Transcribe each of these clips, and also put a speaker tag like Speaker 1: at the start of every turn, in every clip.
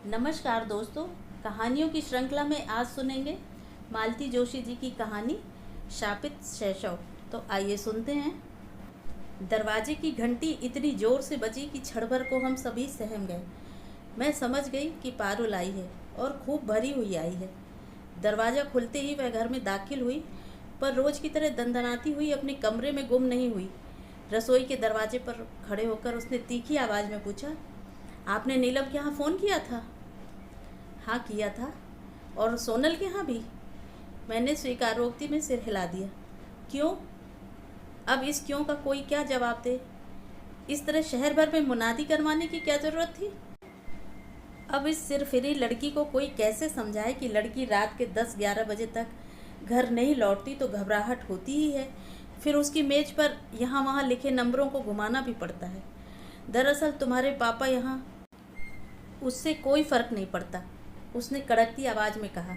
Speaker 1: नमस्कार दोस्तों। कहानियों की श्रृंखला में आज सुनेंगे मालती जोशी जी की कहानी शापित शैशव। तो आइए सुनते हैं। दरवाजे की घंटी इतनी जोर से बजी कि क्षण भर को हम सभी सहम गए। मैं समझ गई कि पारुल आई है और खूब भरी हुई आई है। दरवाज़ा खुलते ही वह घर में दाखिल हुई, पर रोज की तरह दंदनाती हुई अपने कमरे में गुम नहीं हुई। रसोई के दरवाजे पर खड़े होकर उसने तीखी आवाज़ में पूछा, आपने नीलम के यहाँ फ़ोन किया था? हाँ किया था। और सोनल के यहाँ भी? मैंने स्वीकारोक्ति में सिर हिला दिया। क्यों? अब इस क्यों का कोई क्या जवाब दे। इस तरह शहर भर में मुनादी करवाने की क्या ज़रूरत थी? अब इस सिरफिरी लड़की को कोई कैसे समझाए कि लड़की रात के 10-11 बजे तक घर नहीं लौटती तो घबराहट होती ही है। फिर उसकी मेज पर यहाँ वहाँ लिखे नंबरों को घुमाना भी पड़ता है। दरअसल तुम्हारे पापा यहाँ, उससे कोई फ़र्क नहीं पड़ता, उसने कड़कती आवाज़ में कहा।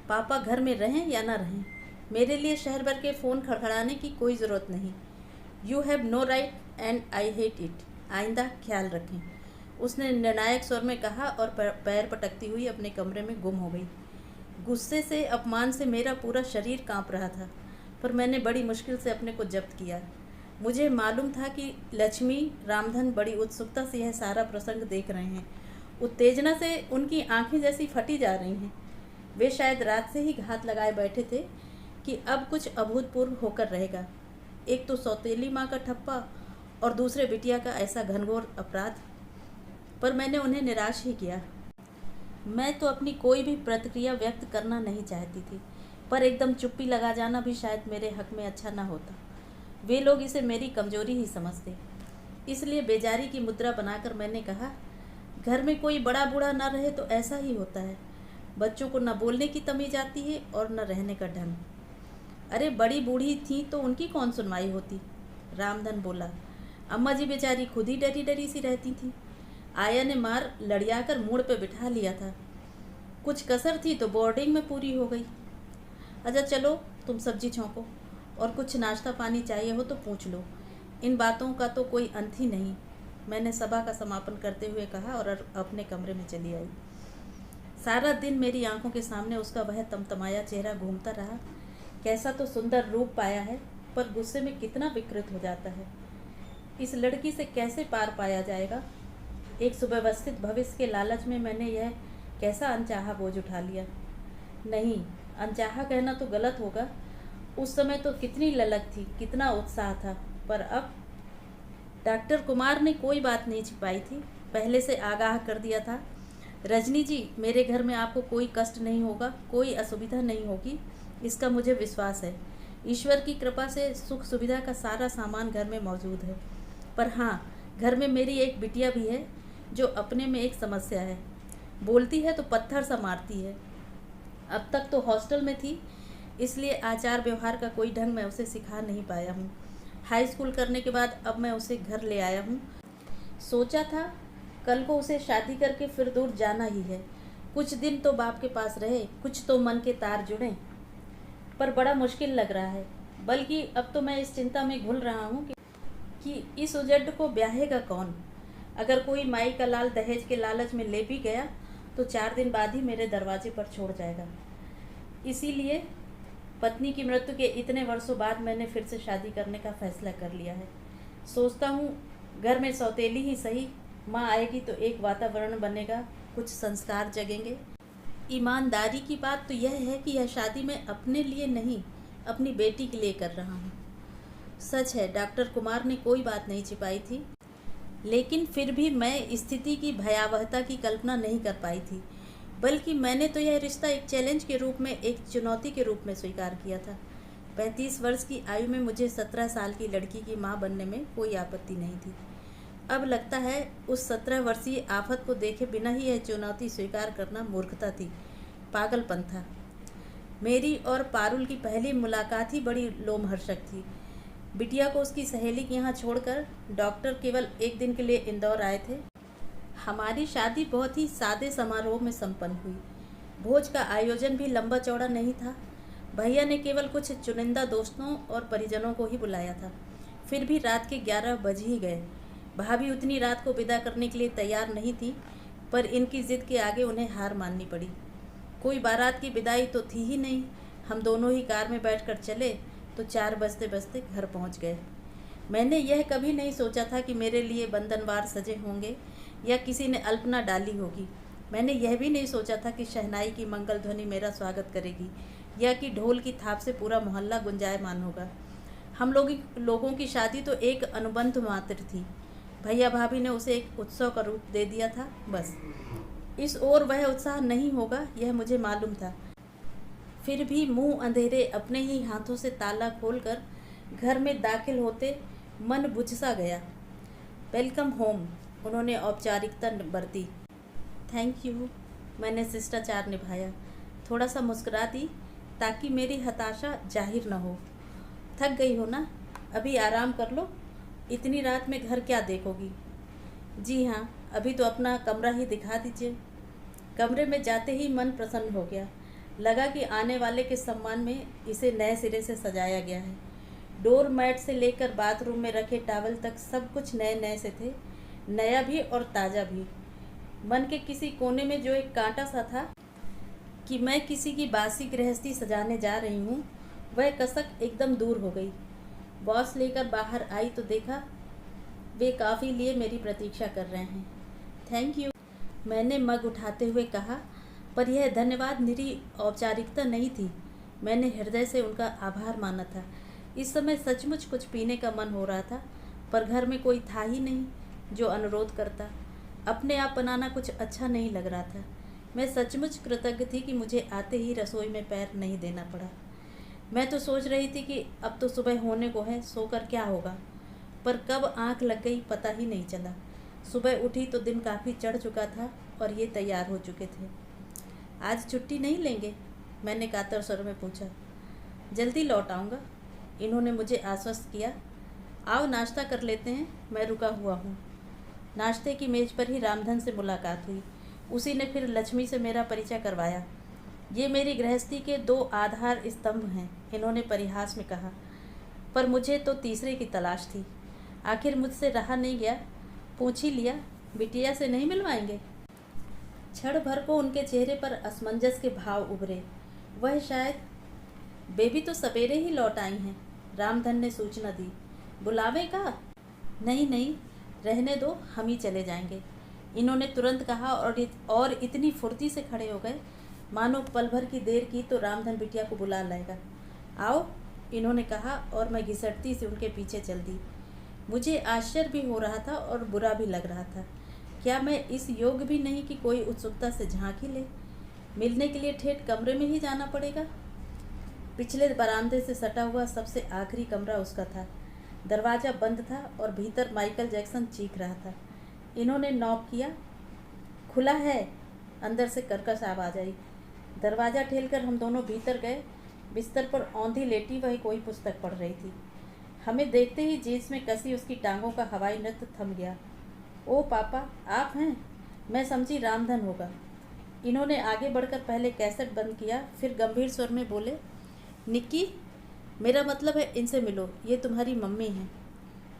Speaker 1: पापा घर में रहें या ना रहें, मेरे लिए शहर भर के फ़ोन खड़खड़ाने की कोई ज़रूरत नहीं। You have no right and I hate it. आइंदा ख्याल रखें, उसने निर्णायक स्वर में कहा और पैर पटकती हुई अपने कमरे में गुम हो गई। गुस्से से, अपमान से मेरा पूरा शरीर कांप रहा था, पर मैंने बड़ी मुश्किल से अपने को जब्त किया। मुझे मालूम था कि लक्ष्मी, रामधन बड़ी उत्सुकता से यह सारा प्रसंग देख रहे हैं। उत्तेजना से उनकी आंखें जैसी फटी जा रही हैं। वे शायद रात से ही घात लगाए बैठे थे कि अब कुछ अभूतपूर्व होकर रहेगा। एक तो सौतेली माँ का ठप्पा और दूसरे बिटिया का ऐसा घनघोर अपराध। पर मैंने उन्हें निराश ही किया। मैं तो अपनी कोई भी प्रतिक्रिया व्यक्त करना नहीं चाहती थी, पर एकदम चुप्पी लगा जाना भी शायद मेरे हक में अच्छा न होता। वे लोग इसे मेरी कमजोरी ही समझते। इसलिए बेजारी की मुद्रा बनाकर मैंने कहा, घर में कोई बड़ा बूढ़ा न रहे तो ऐसा ही होता है। बच्चों को न बोलने की तमीज़ आती है और न रहने का ढंग। अरे बड़ी बूढ़ी थी तो उनकी कौन सुनवाई होती? रामधन बोला। अम्मा जी बेचारी खुद ही डरी डरी सी रहती थी। आया ने मार लड़ियाकर मूड पे बिठा लिया था। कुछ कसर थी तो बोर्डिंग में पूरी हो गई। अच्छा चलो, तुम सब्जी छोंको और कुछ नाश्ता पानी चाहिए हो तो पूछ लो। इन बातों का तो कोई अंत ही नहीं, मैंने सभा का समापन करते हुए कहा और अपने कमरे में चली आई। सारा दिन मेरी आंखों के सामने उसका वह तमतमाया चेहरा घूमता रहा। कैसा तो सुंदर रूप पाया है, पर गुस्से में कितना विकृत हो जाता है। इस लड़की से कैसे पार पाया जाएगा? एक सुव्यवस्थित भविष्य के लालच में मैंने यह कैसा अनचाहा बोझ उठा लिया। नहीं, अनचाहा कहना तो गलत होगा। उस समय तो कितनी ललक थी, कितना उत्साह था। पर अब डॉक्टर कुमार ने कोई बात नहीं छिपाई थी, पहले से आगाह कर दिया था। रजनी जी, मेरे घर में आपको कोई कष्ट नहीं होगा, कोई असुविधा नहीं होगी, इसका मुझे विश्वास है। ईश्वर की कृपा से सुख सुविधा का सारा सामान घर में मौजूद है। पर हाँ, घर में मेरी एक बिटिया भी है जो अपने में एक समस्या है। बोलती है तो पत्थर सा मारती है। अब तक तो हॉस्टल में थी, इसलिए आचार व्यवहार का कोई ढंग मैं उसे सिखा नहीं पाया हूँ। हाई स्कूल करने के बाद अब मैं उसे घर ले आया हूँ। सोचा था कल को उसे शादी करके फिर दूर जाना ही है। कुछ दिन तो बाप के पास रहे, कुछ तो मन के तार जुड़े। पर बड़ा मुश्किल लग रहा है। बल्कि अब तो मैं इस चिंता में घुल रहा हूँ कि इस उजड़ को ब्याहेगा कौन। अगर कोई माई का लाल दहेज के लालच में ले भी गया तो 4 दिन बाद ही मेरे दरवाजे पर छोड़ जाएगा। इसीलिए पत्नी की मृत्यु के इतने वर्षों बाद मैंने फिर से शादी करने का फैसला कर लिया है। सोचता हूँ घर में सौतेली ही सही, माँ आएगी तो एक वातावरण बनेगा, कुछ संस्कार जगेंगे। ईमानदारी की बात तो यह है कि यह शादी मैं अपने लिए नहीं, अपनी बेटी के लिए कर रहा हूँ। सच है, डॉक्टर कुमार ने कोई बात नहीं छिपाई थी, लेकिन फिर भी मैं स्थिति की भयावहता की कल्पना नहीं कर पाई थी। बल्कि मैंने तो यह रिश्ता एक चैलेंज के रूप में, एक चुनौती के रूप में स्वीकार किया था। 35 वर्ष की आयु में मुझे 17 साल की लड़की की मां बनने में कोई आपत्ति नहीं थी। अब लगता है उस 17 वर्षीय आफत को देखे बिना ही यह चुनौती स्वीकार करना मूर्खता थी, पागलपन था। मेरी और पारुल की पहली मुलाकात ही बड़ी लोमहर्षक थी। बिटिया को उसकी सहेली के यहाँ छोड़कर डॉक्टर केवल एक दिन के लिए इंदौर आए थे। हमारी शादी बहुत ही सादे समारोह में संपन्न हुई। भोज का आयोजन भी लंबा चौड़ा नहीं था। भैया ने केवल कुछ चुनिंदा दोस्तों और परिजनों को ही बुलाया था। फिर भी रात के 11 बज ही गए। भाभी उतनी रात को विदा करने के लिए तैयार नहीं थी। पर इनकी ज़िद के आगे उन्हें हार माननी पड़ी। कोई बारात की विदाई तो थी ही नहीं। हम दोनों ही कार में बैठकर चले तो 4 बजते बजते घर पहुंच गए। मैंने यह कभी नहीं सोचा था कि मेरे लिए बंधनवार सजे होंगे या किसी ने अल्पना डाली होगी। मैंने यह भी नहीं सोचा था कि शहनाई की मंगल ध्वनि मेरा स्वागत करेगी या कि ढोल की थाप से पूरा मोहल्ला गुंजायमान होगा। हम लोगों की शादी तो एक अनुबंध मात्र थी। भैया भाभी ने उसे एक उत्सव का रूप दे दिया था, बस। इस ओर वह उत्साह नहीं होगा, यह मुझे मालूम था। फिर भी मुंह अंधेरे अपने ही हाथों से ताला खोलकर घर में दाखिल होते मन बुझ सा गया। वेलकम होम, उन्होंने औपचारिकता बरती। थैंक यू, मैंने शिष्टाचार निभाया। थोड़ा सा मुस्कुरा दी ताकि मेरी हताशा जाहिर न हो। थक गई हो ना, अभी आराम कर लो। इतनी रात में घर क्या देखोगी? जी हाँ, अभी तो अपना कमरा ही दिखा दीजिए। कमरे में जाते ही मन प्रसन्न हो गया। लगा कि आने वाले के सम्मान में इसे नए सिरे से सजाया गया है। डोर मैट से लेकर बाथरूम में रखे टॉवल तक सब कुछ नए नए से थे, नया भी और ताज़ा भी। मन के किसी कोने में जो एक कांटा सा था कि मैं किसी की बासी गृहस्थी सजाने जा रही हूँ, वह कसक एकदम दूर हो गई। बॉस लेकर बाहर आई तो देखा वे कॉफ़ी लिए मेरी प्रतीक्षा कर रहे हैं। थैंक यू, मैंने मग उठाते हुए कहा, पर यह धन्यवाद निरी औपचारिकता नहीं थी। मैंने हृदय से उनका आभार माना था। इस समय सचमुच कुछ पीने का मन हो रहा था, पर घर में कोई था ही नहीं जो अनुरोध करता। अपने आप बनाना कुछ अच्छा नहीं लग रहा था। मैं सचमुच कृतज्ञ थी कि मुझे आते ही रसोई में पैर नहीं देना पड़ा। मैं तो सोच रही थी कि अब तो सुबह होने को है, सोकर क्या होगा, पर कब आंख लग गई पता ही नहीं चला। सुबह उठी तो दिन काफ़ी चढ़ चुका था और ये तैयार हो चुके थे। आज छुट्टी नहीं लेंगे? मैंने कातर स्वर में पूछा। जल्दी लौट आऊँगा, इन्होंने मुझे आश्वस्त किया। आओ नाश्ता कर लेते हैं, मैं रुका हुआ हूँ। नाश्ते की मेज़ पर ही रामधन से मुलाकात हुई। उसी ने फिर लक्ष्मी से मेरा परिचय करवाया। ये मेरी गृहस्थी के 2 आधार स्तंभ हैं, इन्होंने परिहास में कहा। पर मुझे तो तीसरे की तलाश थी। आखिर मुझसे रहा नहीं गया, पूछ ही लिया, बिटिया से नहीं मिलवाएंगे? क्षण भर को उनके चेहरे पर असमंजस के भाव उभरे। वह शायद बेबी तो सवेरे ही लौट आई हैं, रामधन ने सूचना दी। बुलावे का? नहीं नहीं, रहने दो, हम ही चले जाएंगे, इन्होंने तुरंत कहा और इतनी फुर्ती से खड़े हो गए मानो पल भर की देर की तो रामधन बिटिया को बुला लाएगा। आओ, इन्होंने कहा और मैं घिसटती से उनके पीछे चल दी। मुझे आश्चर्य भी हो रहा था और बुरा भी लग रहा था। क्या मैं इस योग्य भी नहीं कि कोई उत्सुकता से झांक ही ले? मिलने के लिए ठेठ कमरे में ही जाना पड़ेगा। पिछले बरामदे से सटा हुआ सबसे आखिरी कमरा उसका था। दरवाज़ा बंद था और भीतर माइकल जैक्सन चीख रहा था। इन्होंने नॉक किया। खुला है, अंदर से कर्कश आवाज़ आई। दरवाज़ा ठेलकर हम दोनों भीतर गए। बिस्तर पर औंधी लेटी वह कोई पुस्तक पढ़ रही थी। हमें देखते ही जींस में कसी उसकी टांगों का हवाई नृत्य थम गया। ओ पापा, आप हैं? मैं समझी रामधन होगा। इन्होंने आगे बढ़कर पहले कैसेट बंद किया, फिर गंभीर स्वर में बोले, निक्की, मेरा मतलब है इनसे मिलो, ये तुम्हारी मम्मी हैं।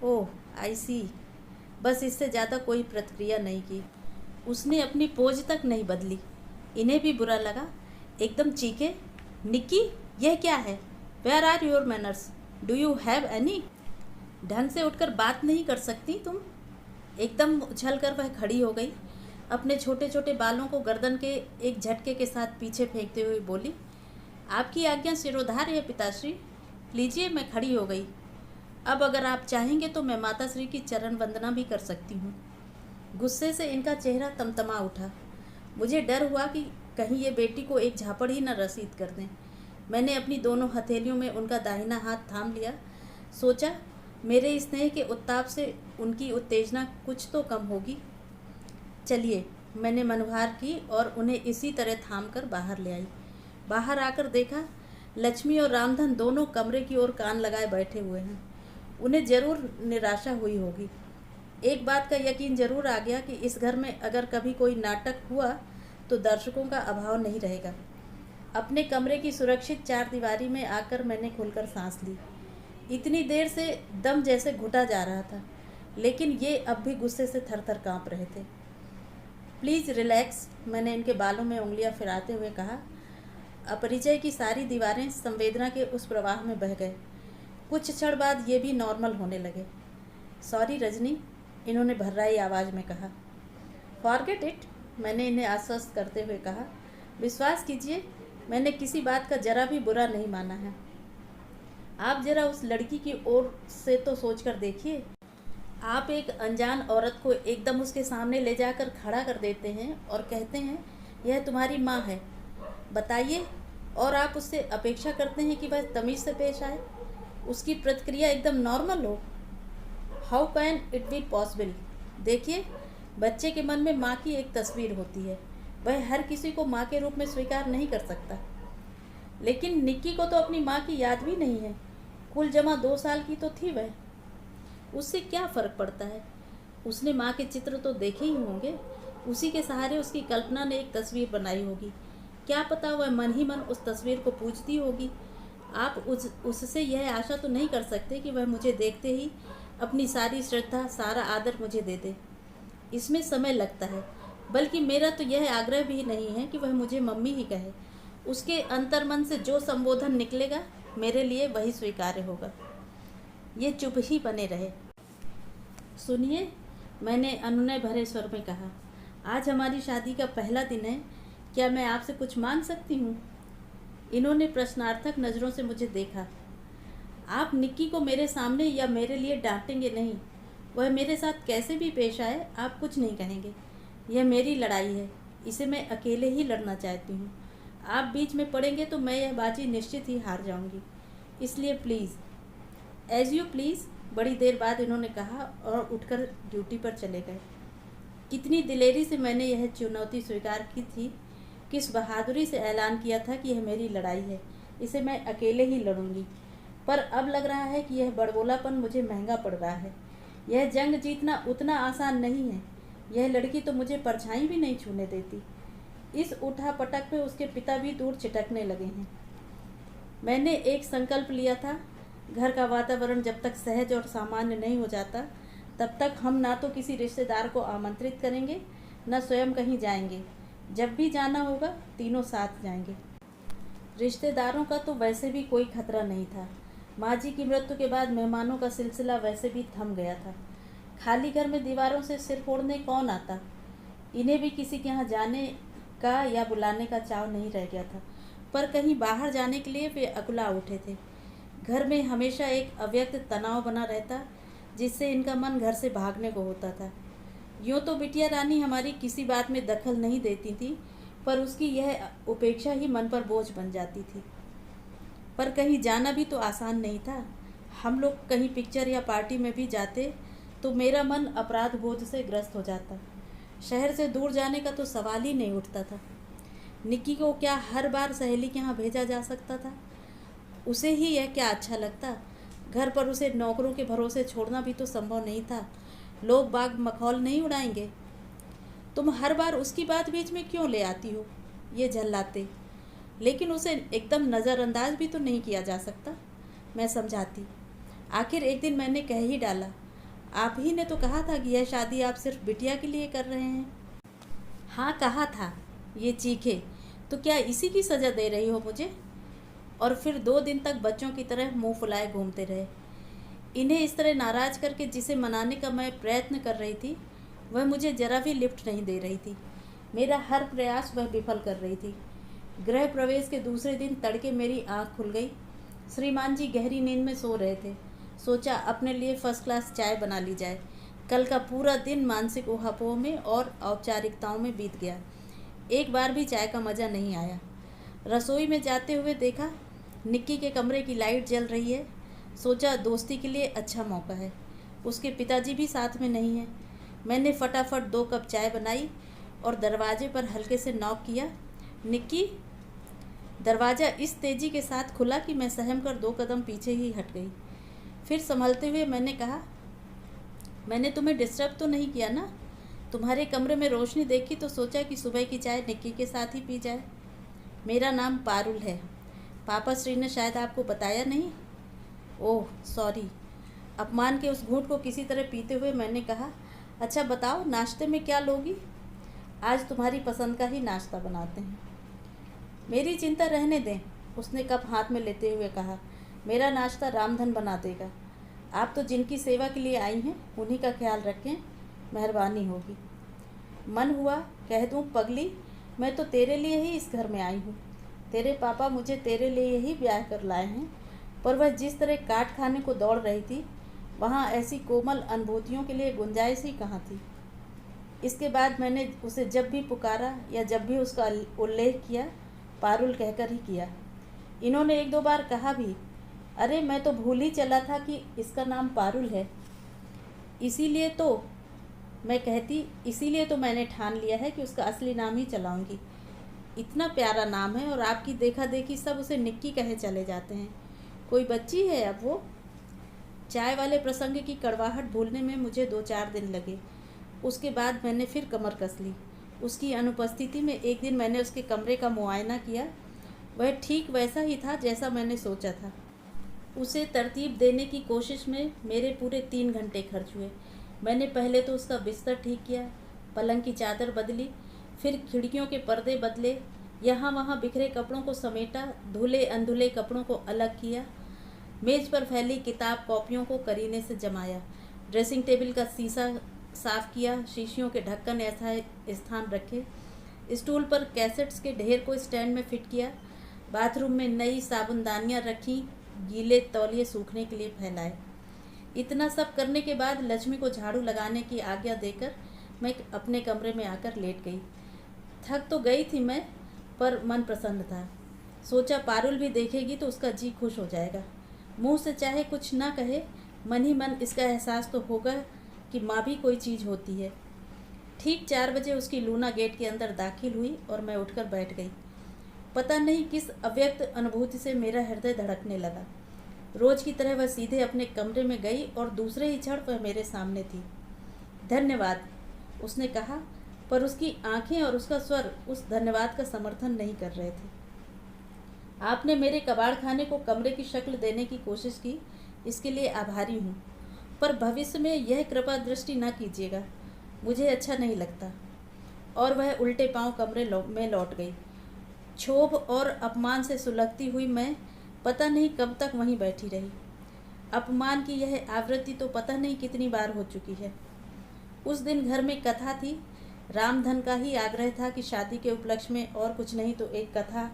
Speaker 1: ओह, आई सी। बस इससे ज़्यादा कोई प्रतिक्रिया नहीं की। उसने अपनी पोज तक नहीं बदली। इन्हें भी बुरा लगा, एकदम चीखे, निक्की, यह क्या है? Where are your manners? Do you have any? ढंग से उठकर बात नहीं कर सकती तुम? एकदम उछलकर वह खड़ी हो गई। अपने छोटे छोटे बालों को गर्दन के एक झटके के साथ पीछे फेंकते हुए बोली, आपकी आज्ञा सिरोधार्य है पिताश्री। लीजिए, मैं खड़ी हो गई। अब अगर आप चाहेंगे तो मैं माताश्री की चरण वंदना भी कर सकती हूँ। गुस्से से इनका चेहरा तमतमा उठा। मुझे डर हुआ कि कहीं ये बेटी को एक झापड़ ही न रसीद कर दें। मैंने अपनी दोनों हथेलियों में उनका दाहिना हाथ थाम लिया। सोचा, मेरे स्नेह के उत्ताप से उनकी उत्तेजना कुछ तो कम होगी। चलिए, मैंने मनोहार की और उन्हें इसी तरह थाम कर बाहर ले आई। बाहर आकर देखा, लक्ष्मी और रामधन दोनों कमरे की ओर कान लगाए बैठे हुए हैं। उन्हें जरूर निराशा हुई होगी। एक बात का यकीन जरूर आ गया कि इस घर में अगर कभी कोई नाटक हुआ तो दर्शकों का अभाव नहीं रहेगा। अपने कमरे की सुरक्षित 4 दीवारी में आकर मैंने खुलकर सांस ली। इतनी देर से दम जैसे घुटा जा रहा था, लेकिन ये अब भी गुस्से से थर थर काँप रहे थे। प्लीज़ रिलैक्स, मैंने इनके बालों में उंगलियां फिराते हुए कहा। अपरिचय की सारी दीवारें संवेदना के उस प्रवाह में बह गए। कुछ क्षण बाद ये भी नॉर्मल होने लगे। सॉरी रजनी, इन्होंने भर्राई आवाज़ में कहा। फॉरगेट इट, मैंने इन्हें आश्वस्त करते हुए कहा। विश्वास कीजिए, मैंने किसी बात का जरा भी बुरा नहीं माना है। आप जरा उस लड़की की ओर से तो सोचकर देखिए। आप एक अनजान औरत को एकदम उसके सामने ले जाकर खड़ा कर देते हैं और कहते हैं यह तुम्हारी माँ है। बताइए, और आप उससे अपेक्षा करते हैं कि वह तमीज़ से पेश आए, उसकी प्रतिक्रिया एकदम नॉर्मल हो। How can it be possible? देखिए, बच्चे के मन में माँ की एक तस्वीर होती है। वह हर किसी को माँ के रूप में स्वीकार नहीं कर सकता। लेकिन निक्की को तो अपनी माँ की याद भी नहीं है। कुल जमा 2 साल की तो थी वह। उससे क्या फ़र्क पड़ता है? उसने माँ के चित्र तो देखे ही होंगे। उसी के सहारे उसकी कल्पना ने एक तस्वीर बनाई होगी। क्या पता वह मन ही मन उस तस्वीर को पूजती होगी। आप उससे यह आशा तो नहीं कर सकते कि वह मुझे देखते ही अपनी सारी श्रद्धा, सारा आदर मुझे दे दे। इसमें समय लगता है, बल्कि मेरा तो यह आग्रह भी नहीं है कि वह मुझे मम्मी ही कहे। उसके अंतर्मन से जो संबोधन निकलेगा मेरे लिए वही स्वीकार्य होगा। ये चुप ही बने रहे। सुनिए, मैंने अनुनय भरे स्वर में कहा, आज हमारी शादी का पहला दिन है। क्या मैं आपसे कुछ मांग सकती हूँ? इन्होंने प्रश्नार्थक नज़रों से मुझे देखा। आप निक्की को मेरे सामने या मेरे लिए डांटेंगे नहीं। वह मेरे साथ कैसे भी पेश आए, आप कुछ नहीं कहेंगे। यह मेरी लड़ाई है, इसे मैं अकेले ही लड़ना चाहती हूँ। आप बीच में पड़ेंगे तो मैं यह बाजी निश्चित ही हार जाऊँगी। इसलिए प्लीज़, एज यू प्लीज़। बड़ी देर बाद इन्होंने कहा और उठकर ड्यूटी पर चले गए। कितनी दिलेरी से मैंने यह चुनौती स्वीकार की थी, किस बहादुरी से ऐलान किया था कि यह मेरी लड़ाई है, इसे मैं अकेले ही लड़ूंगी। पर अब लग रहा है कि यह बड़बोलापन मुझे महंगा पड़ रहा है। यह जंग जीतना उतना आसान नहीं है। यह लड़की तो मुझे परछाई भी नहीं छूने देती। इस उठा-पटक पे उसके पिता भी दूर छिटकने लगे हैं। मैंने एक संकल्प लिया था, घर का वातावरण जब तक सहज और सामान्य नहीं हो जाता, तब तक हम ना तो किसी रिश्तेदार को आमंत्रित करेंगे, न स्वयं कहीं जाएंगे। जब भी जाना होगा, तीनों साथ जाएंगे। रिश्तेदारों का तो वैसे भी कोई खतरा नहीं था। माँ जी की मृत्यु के बाद मेहमानों का सिलसिला वैसे भी थम गया था। खाली घर में दीवारों से सिर फोड़ने कौन आता? इन्हें भी किसी के यहाँ जाने का या बुलाने का चाव नहीं रह गया था। पर कहीं बाहर जाने के लिए वे अकुला उठे थे। घर में हमेशा एक अव्यक्त तनाव बना रहता, जिससे इनका मन घर से भागने को होता था। यूँ तो बिटिया रानी हमारी किसी बात में दखल नहीं देती थी, पर उसकी यह उपेक्षा ही मन पर बोझ बन जाती थी। पर कहीं जाना भी तो आसान नहीं था। हम लोग कहीं पिक्चर या पार्टी में भी जाते तो मेरा मन अपराध बोध से ग्रस्त हो जाता। शहर से दूर जाने का तो सवाल ही नहीं उठता था। निक्की को क्या हर बार सहेली के यहाँ भेजा जा सकता था? उसे ही यह क्या अच्छा लगता? घर पर उसे नौकरों के भरोसे छोड़ना भी तो संभव नहीं था। लोग बाग मखौल नहीं उड़ाएंगे। तुम हर बार उसकी बात बीच में क्यों ले आती हो? ये झल्लाते। लेकिन उसे एकदम नज़रअंदाज भी तो नहीं किया जा सकता। मैं समझाती। आखिर एक दिन मैंने कह ही डाला, आप ही ने तो कहा था कि यह शादी आप सिर्फ बिटिया के लिए कर रहे हैं। हाँ कहा था। ये चीखे। तो क्या इसी की सज़ा दे रही हो मुझे? और फिर 2 दिन तक बच्चों की तरह मुंह फुलाए घूमते रहे। इन्हें इस तरह नाराज़ करके जिसे मनाने का मैं प्रयत्न कर रही थी, वह मुझे जरा भी लिफ्ट नहीं दे रही थी। मेरा हर प्रयास वह विफल कर रही थी। गृह प्रवेश के दूसरे दिन तड़के मेरी आँख खुल गई। श्रीमान जी गहरी नींद में सो रहे थे। सोचा अपने लिए फर्स्ट क्लास चाय बना ली जाए। कल का पूरा दिन मानसिक ऊहापोह में और औपचारिकताओं में बीत गया। एक बार भी चाय का मज़ा नहीं आया। रसोई में जाते हुए देखा निक्की के कमरे की लाइट जल रही है। सोचा दोस्ती के लिए अच्छा मौका है। उसके पिताजी भी साथ में नहीं हैं। मैंने फटाफट 2 कप चाय बनाई और दरवाजे पर हल्के से नॉक किया। निक्की। दरवाज़ा इस तेज़ी के साथ खुला कि मैं सहम कर 2 कदम पीछे ही हट गई। फिर संभलते हुए मैंने कहा, मैंने तुम्हें डिस्टर्ब तो नहीं किया ना? तुम्हारे कमरे में रोशनी देखी तो सोचा कि सुबह की चाय निक्की के साथ ही पी जाए। मेरा नाम पारुल है। पापा श्री ने शायद आपको बताया नहीं? Oh sorry. अपमान के उस घूंट को किसी तरह पीते हुए मैंने कहा, अच्छा बताओ नाश्ते में क्या लोगी? आज तुम्हारी पसंद का ही नाश्ता बनाते हैं। मेरी चिंता रहने दें, उसने कप हाथ में लेते हुए कहा। मेरा नाश्ता रामधन बना देगा। आप तो जिनकी सेवा के लिए आई हैं उन्हीं का ख्याल रखें, मेहरबानी होगी। मन हुआ कह दूं, पगली, मैं तो तेरे लिए ही इस घर में आई हूँ। तेरे पापा मुझे तेरे लिए ही ब्याह कर लाए हैं। पर वह जिस तरह काट खाने को दौड़ रही थी, वहाँ ऐसी कोमल अनुभूतियों के लिए गुंजाइश ही कहाँ थी। इसके बाद मैंने उसे जब भी पुकारा या जब भी उसका उल्लेख किया, पारुल कहकर ही किया। इन्होंने एक दो बार कहा भी, अरे मैं तो भूल ही चला था कि इसका नाम पारुल है। इसीलिए तो मैंने ठान लिया है कि उसका असली नाम ही चलाऊंगी। इतना प्यारा नाम है और आपकी देखा देखी सब उसे निक्की कहे चले जाते हैं। कोई बच्ची है अब वो। चाय वाले प्रसंग की कड़वाहट भूलने में मुझे 2-4 दिन लगे। उसके बाद मैंने फिर कमर कस ली। उसकी अनुपस्थिति में एक दिन मैंने उसके कमरे का मुआयना किया। वह ठीक वैसा ही था जैसा मैंने सोचा था। उसे तरतीब देने की कोशिश में मेरे पूरे 3 घंटे खर्च हुए। मैंने पहले तो उसका बिस्तर ठीक किया, पलंग की चादर बदली, फिर खिड़कियों के पर्दे बदले, यहाँ वहाँ बिखरे कपड़ों को समेटा, धुले अनधुले कपड़ों को अलग किया, मेज पर फैली किताब कॉपियों को करीने से जमाया, ड्रेसिंग टेबल का शीशा साफ किया, शीशियों के ढक्कन ऐसा स्थान रखे, स्टूल पर कैसेट्स के ढेर को स्टैंड में फिट किया, बाथरूम में नई साबुनदानियाँ रखी, गीले तौलिए सूखने के लिए फैलाए। इतना सब करने के बाद लक्ष्मी को झाड़ू लगाने की आज्ञा देकर मैं अपने कमरे में आकर लेट गई। थक तो गई थी मैं, पर मन प्रसन्न था। सोचा पारुल भी देखेगी तो उसका जी खुश हो जाएगा। मुंह से चाहे कुछ ना कहे, मन ही मन इसका एहसास तो होगा कि माँ भी कोई चीज़ होती है। ठीक 4 बजे उसकी लूना गेट के अंदर दाखिल हुई और मैं उठकर बैठ गई। पता नहीं किस अव्यक्त अनुभूति से मेरा हृदय धड़कने लगा। रोज की तरह वह सीधे अपने कमरे में गई और दूसरे ही क्षण वह मेरे सामने थी। धन्यवाद, उसने कहा, पर उसकी आंखें और उसका स्वर उस धन्यवाद का समर्थन नहीं कर रहे थे। आपने मेरे कबाड़ खाने को कमरे की शक्ल देने की कोशिश की, इसके लिए आभारी हूँ, पर भविष्य में यह कृपा दृष्टि न कीजिएगा, मुझे अच्छा नहीं लगता। और वह उल्टे पांव कमरे में लौट गई। क्षोभ और अपमान से सुलगती हुई मैं पता नहीं कब तक वहीं बैठी रही। अपमान की यह आवृत्ति तो पता नहीं कितनी बार हो चुकी है। उस दिन घर में कथा थी। रामधन का ही आग्रह था कि शादी के उपलक्ष्य में और कुछ नहीं तो एक कथा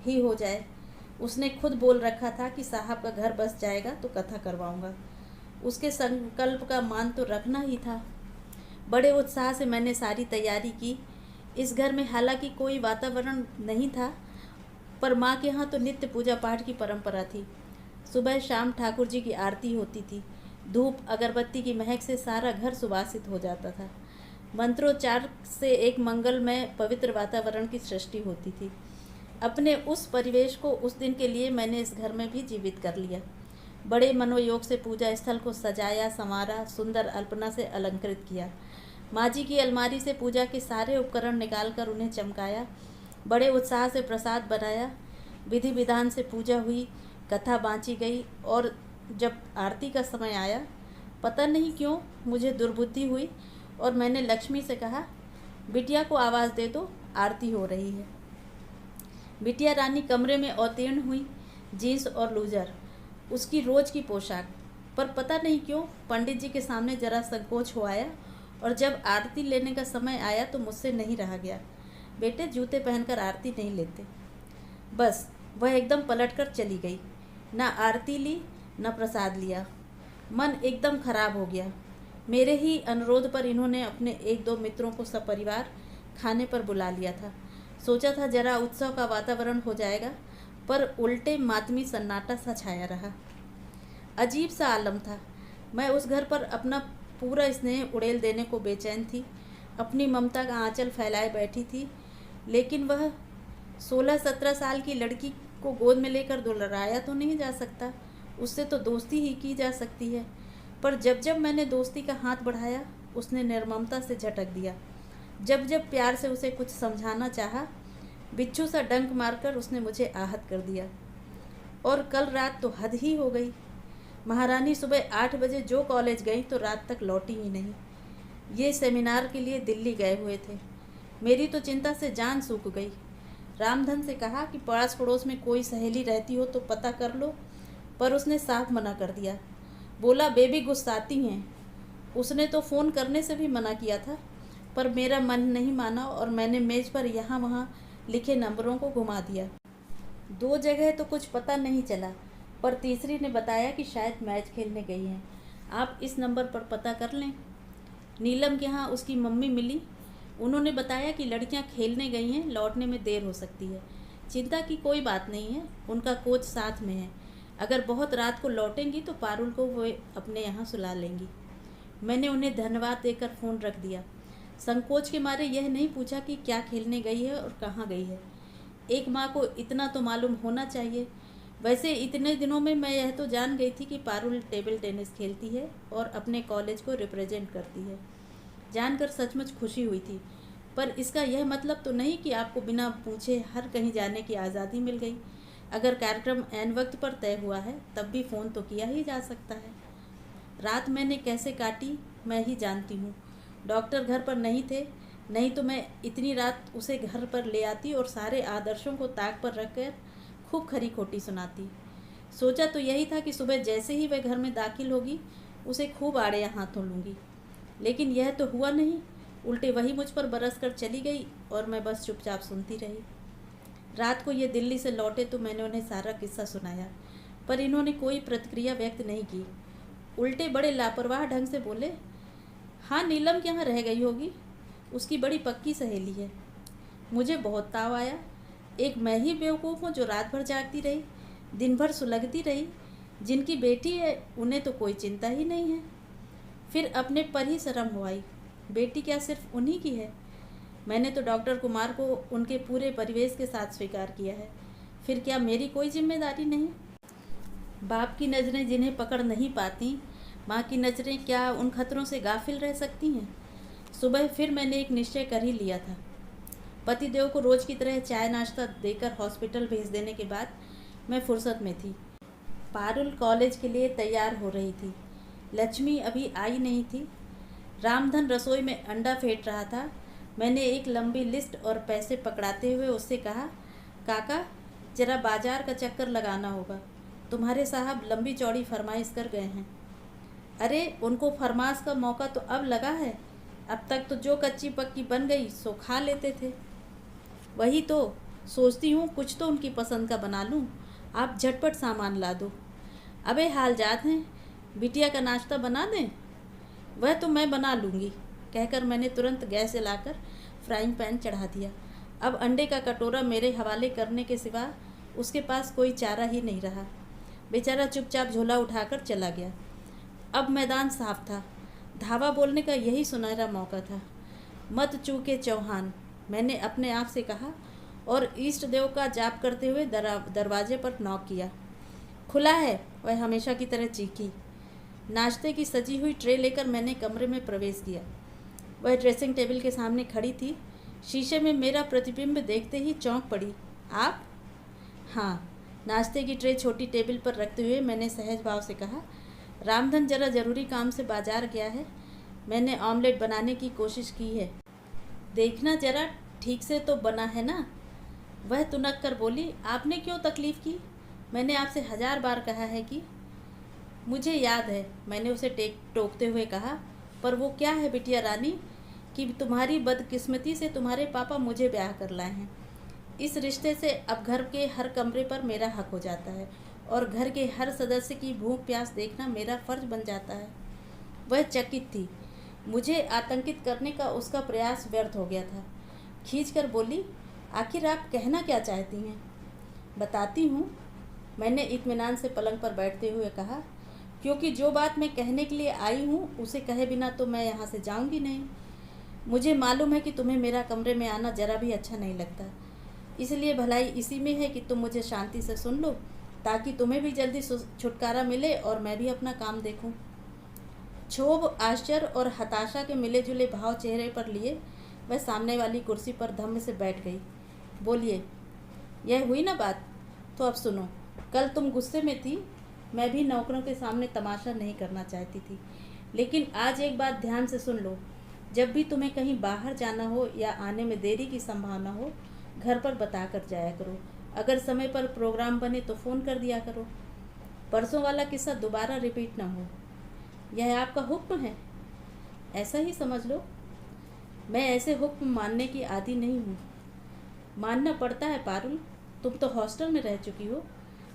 Speaker 1: ही हो जाए। उसने खुद बोल रखा था कि साहब का घर बस जाएगा तो कथा करवाऊंगा। उसके संकल्प का मान तो रखना ही था। बड़े उत्साह से मैंने सारी तैयारी की। इस घर में हालांकि कोई वातावरण नहीं था, पर माँ के यहाँ तो नित्य पूजा पाठ की परंपरा थी। सुबह शाम ठाकुर जी की आरती होती थी। धूप अगरबत्ती की महक से सारा घर सुवासित हो जाता था। मंत्रोच्चार से एक मंगलमय पवित्र वातावरण की सृष्टि होती थी। अपने उस परिवेश को उस दिन के लिए मैंने इस घर में भी जीवित कर लिया। बड़े मनोयोग से पूजा स्थल को सजाया, संवारा, सुंदर अल्पना से अलंकृत किया। माँ जी की अलमारी से पूजा के सारे उपकरण निकालकर उन्हें चमकाया। बड़े उत्साह से प्रसाद बनाया। विधि विधान से पूजा हुई, कथा बाँची गई और जब आरती का समय आया, पता नहीं क्यों मुझे दुर्बुद्धि हुई और मैंने लक्ष्मी से कहा, बिटिया को आवाज़ दे दो, आरती हो रही है। बिटिया रानी कमरे में अवतीर्ण हुई, जीन्स और लूजर, उसकी रोज की पोशाक। पर पता नहीं क्यों पंडित जी के सामने जरा संकोच हो आया और जब आरती लेने का समय आया तो मुझसे नहीं रहा गया। बेटे, जूते पहनकर आरती नहीं लेते। बस वह एकदम पलटकर चली गई। ना आरती ली, न प्रसाद लिया। मन एकदम खराब हो गया। मेरे ही अनुरोध पर इन्होंने अपने 1-2 मित्रों को सपरिवार खाने पर बुला लिया था। सोचा था जरा उत्सव का वातावरण हो जाएगा, पर उल्टे मातमी सन्नाटा सा छाया रहा। अजीब सा आलम था। मैं उस घर पर अपना पूरा स्नेह उड़ेल देने को बेचैन थी। अपनी ममता का आंचल फैलाए बैठी थी, लेकिन वह 16-17 साल की लड़की को गोद में लेकर दुलराया तो नहीं जा सकता। उससे तो दोस्ती ही की जा सकती है। पर जब जब मैंने दोस्ती का हाथ बढ़ाया, उसने निर्ममता से झटक दिया। जब जब प्यार से उसे कुछ समझाना चाहा, बिच्छू सा डंक मारकर उसने मुझे आहत कर दिया। और कल रात तो हद ही हो गई। महारानी सुबह 8 बजे जो कॉलेज गई तो रात तक लौटी ही नहीं। ये सेमिनार के लिए दिल्ली गए हुए थे। मेरी तो चिंता से जान सूख गई। रामधन से कहा कि पास पड़ोस में कोई सहेली रहती हो तो पता कर लो, पर उसने साफ मना कर दिया। बोला बेबी गुस्साती हैं। उसने तो फ़ोन करने से भी मना किया था, पर मेरा मन नहीं माना और मैंने मेज़ पर यहाँ वहाँ लिखे नंबरों को घुमा दिया। 2 जगह तो कुछ पता नहीं चला, पर तीसरी ने बताया कि शायद मैच खेलने गई हैं। आप इस नंबर पर पता कर लें। नीलम के यहाँ उसकी मम्मी मिली। उन्होंने बताया कि लड़कियां खेलने गई हैं, लौटने में देर हो सकती है। चिंता की कोई बात नहीं है, उनका कोच साथ में है। अगर बहुत रात को लौटेंगी तो पारुल को वो अपने यहाँ सुला लेंगी। मैंने उन्हें धन्यवाद देकर फ़ोन रख दिया। संकोच के मारे यह नहीं पूछा कि क्या खेलने गई है और कहाँ गई है। एक माँ को इतना तो मालूम होना चाहिए। वैसे इतने दिनों में मैं यह तो जान गई थी कि पारुल टेबल टेनिस खेलती है और अपने कॉलेज को रिप्रेजेंट करती है। जानकर सचमुच खुशी हुई थी, पर इसका यह मतलब तो नहीं कि आपको बिना पूछे हर कहीं जाने की आज़ादी मिल गई। अगर कार्यक्रम ऐन वक्त पर तय हुआ है तब भी फ़ोन तो किया ही जा सकता है। रात मैंने कैसे काटी मैं ही जानती हूँ। डॉक्टर घर पर नहीं थे, नहीं तो मैं इतनी रात उसे घर पर ले आती और सारे आदर्शों को ताक पर रखकर खूब खरी खोटी सुनाती। सोचा तो यही था कि सुबह जैसे ही वह घर में दाखिल होगी उसे खूब आड़े हाथों लूँगी, लेकिन यह तो हुआ नहीं। उल्टे वही मुझ पर बरस कर चली गई और मैं बस चुपचाप सुनती रही। रात को ये दिल्ली से लौटे तो मैंने उन्हें सारा किस्सा सुनाया, पर इन्होंने कोई प्रतिक्रिया व्यक्त नहीं की। उल्टे बड़े लापरवाह ढंग से बोले, हाँ नीलम के यहाँ रह गई होगी, उसकी बड़ी पक्की सहेली है। मुझे बहुत ताव आया। एक मैं ही बेवकूफ़ हूँ जो रात भर जागती रही, दिन भर सुलगती रही। जिनकी बेटी है उन्हें तो कोई चिंता ही नहीं है। फिर अपने पर ही शर्म हो आई। बेटी क्या सिर्फ उन्हीं की है? मैंने तो डॉक्टर कुमार को उनके पूरे परिवेश के साथ स्वीकार किया है। फिर क्या मेरी कोई जिम्मेदारी नहीं? बाप की नज़रें जिन्हें पकड़ नहीं पाती, माँ की नज़रें क्या उन खतरों से गाफिल रह सकती हैं? सुबह फिर मैंने एक निश्चय कर ही लिया था। पतिदेव को रोज़ की तरह चाय नाश्ता देकर हॉस्पिटल भेज देने के बाद मैं फुर्सत में थी। पारुल कॉलेज के लिए तैयार हो रही थी। लक्ष्मी अभी आई नहीं थी। रामधन रसोई में अंडा फेंट रहा था। मैंने एक लंबी लिस्ट और पैसे पकड़ाते हुए उससे कहा, काका जरा बाजार का चक्कर लगाना होगा, तुम्हारे साहब लंबी चौड़ी फरमाइश कर गए हैं। अरे उनको फरमाश का मौका तो अब लगा है, अब तक तो जो कच्ची पक्की बन गई सो खा लेते थे। वही तो सोचती हूँ कुछ तो उनकी पसंद का बना लूँ, आप झटपट सामान ला दो। अबे हाल जात हैं, बिटिया का नाश्ता बना दें? वह तो मैं बना लूँगी, कहकर मैंने तुरंत गैस जलाकर फ्राइंग पैन चढ़ा दिया। अब अंडे का कटोरा मेरे हवाले करने के सिवा उसके पास कोई चारा ही नहीं रहा। बेचारा चुपचाप झोला उठाकर चला गया। अब मैदान साफ था। धावा बोलने का यही सुनहरा मौका था। मत चूके चौहान, मैंने अपने आप से कहा और ईष्ट देव का जाप करते हुए दरवाजे पर नॉक किया। खुला है, वह हमेशा की तरह चीखी। नाश्ते की सजी हुई ट्रे लेकर मैंने कमरे में प्रवेश किया। वह ड्रेसिंग टेबल के सामने खड़ी थी। शीशे में मेरा प्रतिबिंब देखते ही चौंक पड़ी। आप? हाँ। नाश्ते की ट्रे छोटी टेबल पर रखते हुए मैंने सहज भाव से कहा, रामधन जरा ज़रूरी काम से बाजार गया है, मैंने ऑमलेट बनाने की कोशिश की है, देखना जरा ठीक से तो बना है ना। वह तुनक कर बोली, आपने क्यों तकलीफ़ की? मैंने आपसे 1000 बार कहा है कि। मुझे याद है, मैंने उसे टोकते हुए कहा, पर वो क्या है बिटिया रानी कि तुम्हारी बदकिस्मती से तुम्हारे पापा मुझे ब्याह कर लाए हैं। इस रिश्ते से अब घर के हर कमरे पर मेरा हक हो जाता है और घर के हर सदस्य की भूख प्यास देखना मेरा फ़र्ज बन जाता है। वह चकित थी। मुझे आतंकित करने का उसका प्रयास व्यर्थ हो गया था। खींचकर बोली, आखिर आप कहना क्या चाहती हैं? बताती हूँ, मैंने इत्मीनान से पलंग पर बैठते हुए कहा, क्योंकि जो बात मैं कहने के लिए आई हूँ उसे कहे बिना तो मैं यहाँ से जाऊँगी नहीं। मुझे मालूम है कि तुम्हें मेरा कमरे में आना जरा भी अच्छा नहीं लगता, इसलिए भलाई इसी में है कि तुम मुझे शांति से सुन लो, ताकि तुम्हें भी जल्दी छुटकारा मिले और मैं भी अपना काम देखूं। क्षोभ, आश्चर्य और हताशा के मिले जुले भाव चेहरे पर लिए वह सामने वाली कुर्सी पर धम्म से बैठ गई। बोलिए, यह हुई ना बात? तो अब सुनो। कल तुम गुस्से में थी, मैं भी नौकरों के सामने तमाशा नहीं करना चाहती थी, लेकिन आज एक बात ध्यान से सुन लो। जब भी तुम्हें कहीं बाहर जाना हो या आने में देरी की संभावना हो, घर पर बता कर जाया करो। अगर समय पर प्रोग्राम बने तो फ़ोन कर दिया करो। परसों वाला किस्सा दोबारा रिपीट ना हो। यह आपका हुक्म है, ऐसा ही समझ लो। मैं ऐसे हुक्म मानने की आदी नहीं हूँ। मानना पड़ता है पारुल, तुम तो हॉस्टल में रह चुकी हो,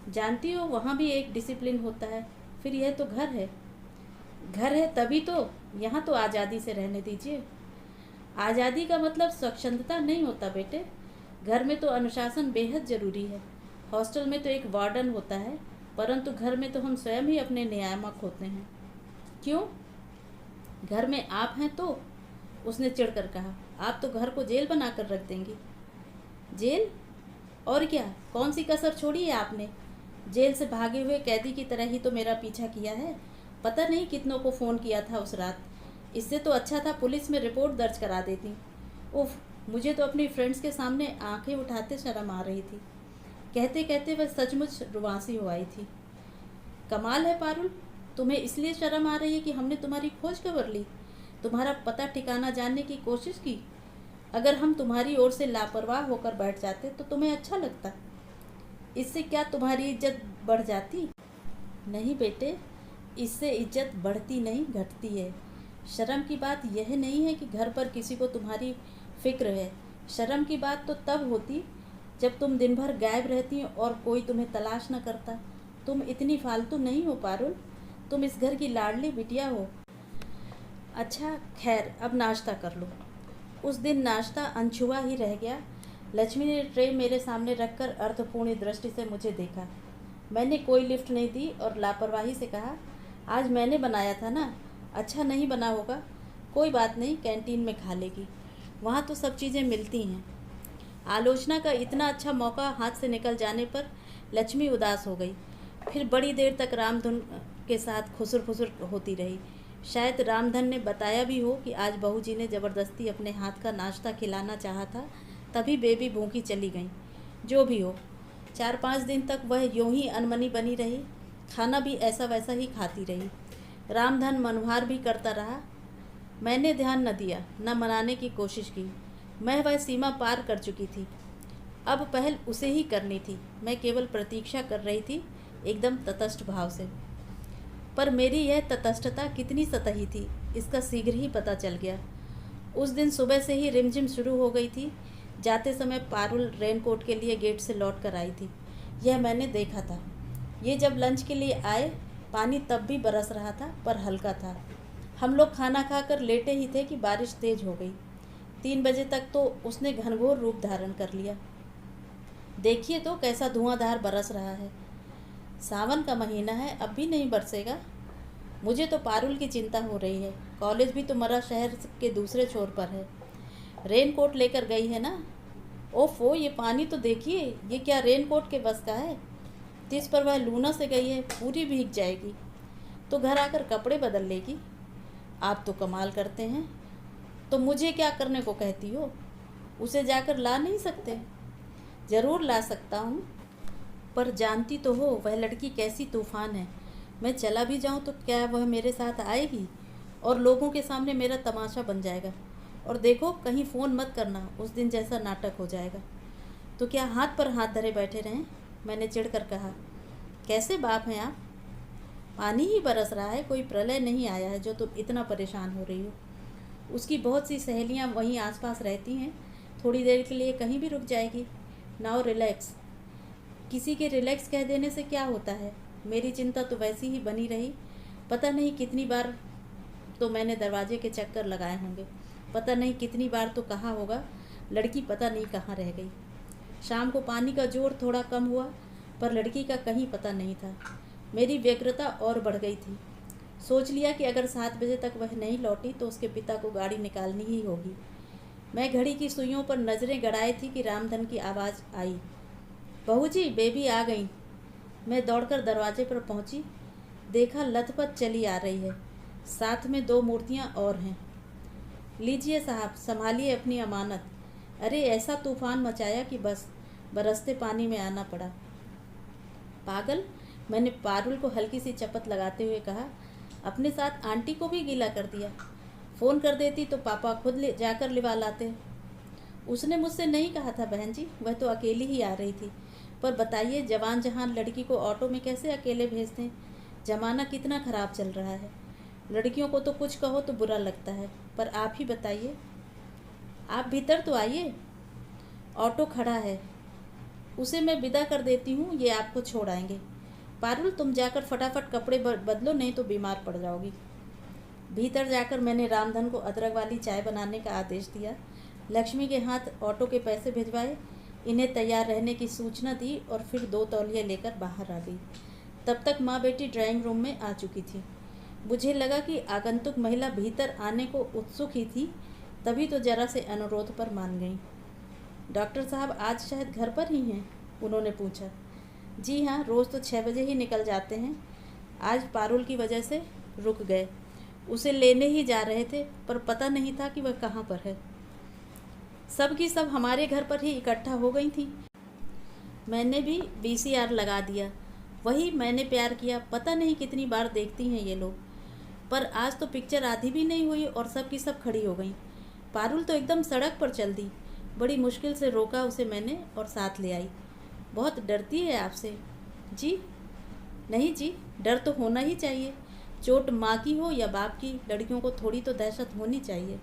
Speaker 1: जानती हो वहाँ भी एक डिसिप्लिन होता है। फिर यह तो घर है। घर है तभी तो, यहाँ तो आज़ादी से रहने दीजिए। आज़ादी का मतलब स्वच्छंदता नहीं होता बेटे। घर में तो अनुशासन बेहद ज़रूरी है। हॉस्टल में तो एक वार्डन होता है, परंतु घर में तो हम स्वयं ही अपने नियामक होते हैं। क्यों? घर में आप हैं तो? उसने चिढ़कर कहा। आप तो घर को जेल बना कर रख देंगी। जेल? और क्या, कौन सी कसर छोड़ी है आपने? जेल से भागे हुए कैदी की तरह ही तो मेरा पीछा किया है। पता नहीं कितनों को फ़ोन किया था उस रात। इससे तो अच्छा था पुलिस में रिपोर्ट दर्ज करा देती। उफ, मुझे तो अपनी फ्रेंड्स के सामने आंखें उठाते शर्म आ रही थी। कहते कहते वह सचमुच रुआंसी हो आई थी। कमाल है पारुल, तुम्हें इसलिए शर्म आ रही है कि हमने तुम्हारी खोज खबर ली, तुम्हारा पता ठिकाना जानने की कोशिश की। अगर हम तुम्हारी ओर से लापरवाह होकर बैठ जाते तो तुम्हें अच्छा लगता? इससे क्या तुम्हारी इज्जत बढ़ जाती? नहीं बेटे, इससे इज्जत बढ़ती नहीं घटती है। शर्म की बात यह नहीं है कि घर पर किसी को तुम्हारी फिक्र है। शर्म की बात तो तब होती जब तुम दिन भर गायब रहती और कोई तुम्हें तलाश न करता। तुम इतनी फालतू नहीं हो पारुल, तुम इस घर की लाडली बिटिया हो। अच्छा खैर, अब नाश्ता कर लो। उस दिन नाश्ता अनछुआ ही रह गया। लक्ष्मी ने ट्रे मेरे सामने रखकर अर्थपूर्ण दृष्टि से मुझे देखा। मैंने कोई लिफ्ट नहीं दी और लापरवाही से कहा, आज मैंने बनाया था ना, अच्छा नहीं बना होगा, कोई बात नहीं, कैंटीन में खा लेगी, वहाँ तो सब चीज़ें मिलती हैं। आलोचना का इतना अच्छा मौका हाथ से निकल जाने पर लक्ष्मी उदास हो गई। फिर बड़ी देर तक रामधन के साथ खुसुर फुसुर होती रही। शायद रामधन ने बताया भी हो कि आज बहू जी ने ज़बरदस्ती अपने हाथ का नाश्ता खिलाना चाहा था, तभी बेबी भूखी चली गई। जो भी हो, 4-5 दिन तक वह यूं ही अनमनी बनी रही। खाना भी ऐसा वैसा ही खाती रही। रामधन मनोहार भी करता रहा। मैंने ध्यान न दिया, न मनाने की कोशिश की। मैं वह सीमा पार कर चुकी थी। अब पहल उसे ही करनी थी। मैं केवल प्रतीक्षा कर रही थी, एकदम तटस्थ भाव से। पर मेरी यह तटस्थता कितनी सतही थी, इसका शीघ्र ही पता चल गया। उस दिन सुबह से ही रिमझिम शुरू हो गई थी। जाते समय पारुल रेनकोट के लिए गेट से लौट कर आई थी, यह मैंने देखा था। ये जब लंच के लिए आए, पानी तब भी बरस रहा था, पर हल्का था। हम लोग खाना खाकर लेटे ही थे कि बारिश तेज हो गई। 3 बजे तक तो उसने घनघोर रूप धारण कर लिया। देखिए तो कैसा धुआंधार बरस रहा है। सावन का महीना है, अब भी नहीं बरसेगा। मुझे तो पारुल की चिंता हो रही है। कॉलेज भी तुम्हारा शहर के दूसरे छोर पर है। रेनकोट लेकर गई है ना? ओफो, ये पानी तो देखिए, ये क्या रेनकोट के बस का है? जिस पर वह लूना से गई है पूरी भीग जाएगी, तो घर आकर कपड़े बदल लेगी। आप तो कमाल करते हैं। तो मुझे क्या करने को कहती हो? उसे जाकर ला नहीं सकते? ज़रूर ला सकता हूँ, पर जानती तो हो वह लड़की कैसी तूफ़ान है। मैं चला भी जाऊँ तो क्या वह मेरे साथ आएगी और लोगों के सामने मेरा तमाशा बन जाएगा। और देखो, कहीं फ़ोन मत करना, उस दिन जैसा नाटक हो जाएगा। तो क्या हाथ पर हाथ धरे बैठे रहें? मैंने चिढ़कर कहा। कैसे बाप हैं आप? पानी ही बरस रहा है, कोई प्रलय नहीं आया है जो तुम इतना परेशान हो रही हो। उसकी बहुत सी सहेलियां वहीं आसपास रहती हैं, थोड़ी देर के लिए कहीं भी रुक जाएगी। Now relax. किसी के रिलैक्स कह देने से क्या होता है? मेरी चिंता तो वैसी ही बनी रही। पता नहीं कितनी बार तो मैंने दरवाजे के चक्कर लगाए होंगे, पता नहीं कितनी बार तो कहा होगा, लड़की पता नहीं कहाँ रह गई। शाम को पानी का जोर थोड़ा कम हुआ, पर लड़की का कहीं पता नहीं था। मेरी व्यग्रता और बढ़ गई थी। सोच लिया कि अगर 7 बजे तक वह नहीं लौटी तो उसके पिता को गाड़ी निकालनी ही होगी। मैं घड़ी की सुइयों पर नज़रें गड़ाई थी कि रामधन की आवाज़ आई, बहू जी, बेबी आ गई। मैं दौड़कर दरवाजे पर पहुंची। देखा लथपथ चली आ रही है, साथ में 2 मूर्तियां और हैं। लीजिए साहब, संभालिए अपनी अमानत। अरे ऐसा तूफान मचाया कि बस बरसते पानी में आना पड़ा। पागल, मैंने पारुल को हल्की सी चपत लगाते हुए कहा। अपने साथ आंटी को भी गीला कर दिया। फ़ोन कर देती तो पापा खुद ले जाकर लिवा लाते। उसने मुझसे नहीं कहा था बहन जी, वह तो अकेली ही आ रही थी। पर बताइए, जवान जहान लड़की को ऑटो में कैसे अकेले भेज दें? ज़माना कितना ख़राब चल रहा है। लड़कियों को तो कुछ कहो तो बुरा लगता है, पर आप ही बताइए। आप भीतर तो आइए, ऑटो खड़ा है, उसे मैं विदा कर देती हूँ, ये आपको छोड़ आएंगे। पारुल, तुम जाकर फटाफट कपड़े बदलो, नहीं तो बीमार पड़ जाओगी। भीतर जाकर मैंने रामधन को अदरक वाली चाय बनाने का आदेश दिया, लक्ष्मी के हाथ ऑटो के पैसे भिजवाए, इन्हें तैयार रहने की सूचना दी और फिर 2 तौलिया लेकर बाहर आ गई। तब तक माँ बेटी ड्राइंग रूम में आ चुकी थी। मुझे लगा कि आगंतुक महिला भीतर आने को उत्सुक ही थी, तभी तो जरा से अनुरोध पर मान गई। डॉक्टर साहब आज शायद घर पर ही हैं? उन्होंने पूछा। जी हाँ, रोज़ तो 6 बजे ही निकल जाते हैं। आज पारुल की वजह से रुक गए। उसे लेने ही जा रहे थे, पर पता नहीं था कि वह कहाँ पर है। सब की सब हमारे घर पर ही इकट्ठा हो गई थी। मैंने भी VCR लगा दिया। वही मैंने प्यार किया, पता नहीं कितनी बार देखती हैं ये लोग। पर आज तो पिक्चर आधी भी नहीं हुई और सब की सब खड़ी हो गई। पारुल तो एकदम सड़क पर चल दी। बड़ी मुश्किल से रोका उसे मैंने और साथ ले आई। बहुत डरती है आपसे? जी नहीं जी, डर तो होना ही चाहिए। चोट माँ की हो या बाप की, लड़कियों को थोड़ी तो दहशत होनी चाहिए।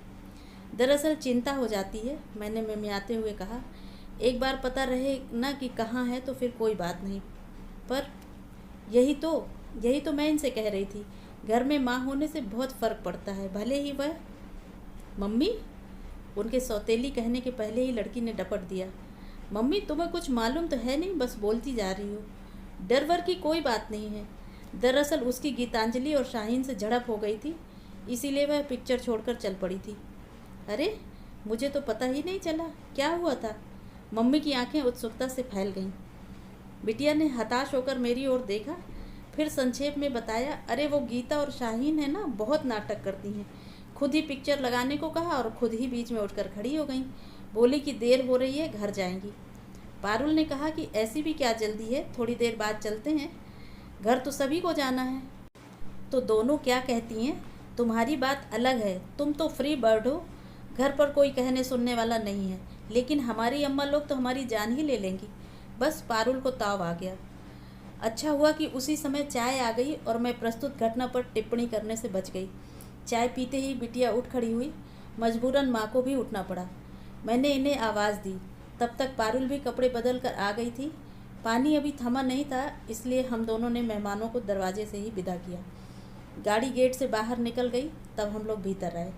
Speaker 1: दरअसल चिंता हो जाती है, मैंने मिमियाते हुए कहा। एक बार पता रहे ना कि कहाँ है तो फिर कोई बात नहीं। पर यही तो मैं इनसे कह रही थी, घर में माँ होने से बहुत फ़र्क पड़ता है, भले ही वह। मम्मी, उनके सौतेली कहने के पहले ही लड़की ने डपट दिया। मम्मी, तुम्हें कुछ मालूम तो है नहीं, बस बोलती जा रही हो। डर वर की कोई बात नहीं है। दरअसल उसकी गीतांजलि और शाहीन से झड़प हो गई थी, इसीलिए वह पिक्चर छोड़कर चल पड़ी थी। अरे, मुझे तो पता ही नहीं चला, क्या हुआ था? मम्मी की आंखें उत्सुकता से फैल गईं। बिटिया ने हताश होकर मेरी ओर देखा, फिर संक्षेप में बताया। अरे वो गीता और शाहीन है ना, बहुत नाटक करती हैं। खुद ही पिक्चर लगाने को कहा और खुद ही बीच में उठकर खड़ी हो गई। बोली कि देर हो रही है, घर जाएंगी। पारुल ने कहा कि ऐसी भी क्या जल्दी है, थोड़ी देर बाद चलते हैं, घर तो सभी को जाना है। तो दोनों क्या कहती हैं? तुम्हारी बात अलग है, तुम तो फ्री बर्ड हो, घर पर कोई कहने सुनने वाला नहीं है। लेकिन हमारी अम्मा लोग तो हमारी जान ही ले लेंगी। बस पारुल को ताव आ गया। अच्छा हुआ कि उसी समय चाय आ गई और मैं प्रस्तुत घटना पर टिप्पणी करने से बच गई। चाय पीते ही बिटिया उठ खड़ी हुई। मजबूरन माँ को भी उठना पड़ा। मैंने इन्हें आवाज़ दी। तब तक पारुल भी कपड़े बदल कर आ गई थी। पानी अभी थमा नहीं था, इसलिए हम दोनों ने मेहमानों को दरवाजे से ही विदा किया। गाड़ी गेट से बाहर निकल गई, तब हम लोग भीतर आए।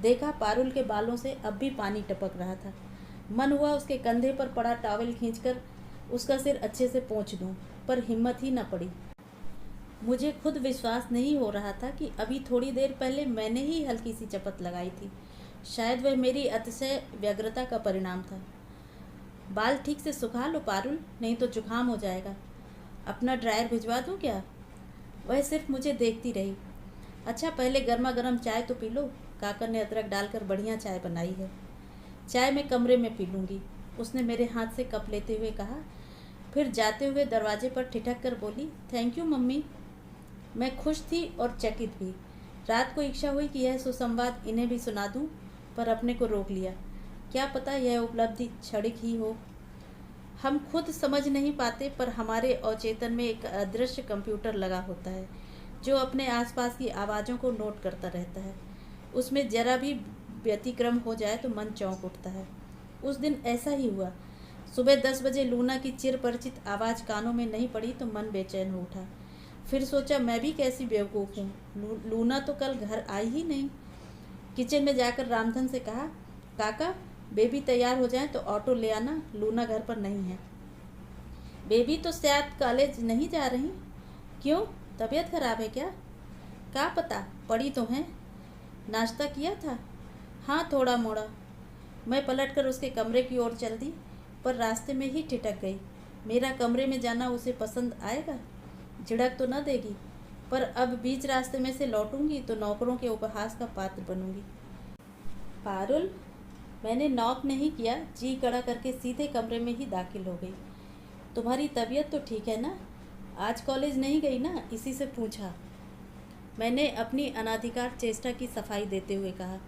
Speaker 1: देखा पारुल के बालों से अब भी पानी टपक रहा था। मन हुआ उसके कंधे पर पड़ा टॉवल खींचकर उसका सिर अच्छे से पोंछ दूं, पर हिम्मत ही न पड़ी। मुझे खुद विश्वास नहीं हो रहा था कि अभी थोड़ी देर पहले मैंने ही हल्की सी चपत लगाई थी। शायद वह मेरी अतिशय व्यग्रता का परिणाम था। बाल ठीक से सुखा लो पारुल, नहीं तो जुकाम हो जाएगा। अपना ड्रायर भिजवा दूं क्या? वह सिर्फ मुझे देखती रही। अच्छा, पहले गर्मा गर्म चाय तो पी लो, काकर ने अदरक डालकर बढ़िया चाय बनाई है। चाय मैं कमरे में पी लूँगी, उसने मेरे हाथ से कप लेते हुए कहा। फिर जाते हुए दरवाजे पर ठिठक कर बोली, थैंक यू मम्मी। मैं खुश थी और चकित भी। रात को इच्छा हुई कि यह सुसंवाद इन्हें भी सुना दूं, पर अपने को रोक लिया। क्या पता यह उपलब्धि क्षणिक ही हो। हम खुद समझ नहीं पाते, पर हमारे अवचेतन में एक अदृश्य कंप्यूटर लगा होता है जो अपने आसपास की आवाज़ों को नोट करता रहता है। उसमें जरा भी व्यतिक्रम हो जाए तो मन चौंक उठता है। उस दिन ऐसा ही हुआ। सुबह 10 बजे लूना की चिर परिचित आवाज़ कानों में नहीं पड़ी तो मन बेचैन हो उठा। फिर सोचा, मैं भी कैसी बेवकूफ़ हूँ, लूना तो कल घर आई ही नहीं। किचन में जाकर रामधन से कहा, काका बेबी तैयार हो जाए तो ऑटो ले आना, लूना घर पर नहीं है। बेबी तो शायद कॉलेज नहीं जा रही। क्यों, तबीयत खराब है क्या पता, पड़ी तो हैं। नाश्ता किया था? हाँ, थोड़ा मोड़ा। मैं पलटकर उसके कमरे की ओर चल दी, पर रास्ते में ही ठिठक गई। मेरा कमरे में जाना उसे पसंद आएगा? झिड़क तो न देगी, पर अब बीच रास्ते में से लौटूंगी तो नौकरों के उपहास का पात्र बनूंगी। पारुल, मैंने नॉक नहीं किया, जी कड़ा करके सीधे कमरे में ही दाखिल हो गई। तुम्हारी तबीयत तो ठीक है ना? आज कॉलेज नहीं गई ना, इसी से पूछा। मैंने अपनी अनाधिकार चेष्टा की सफाई देते हुए कहा।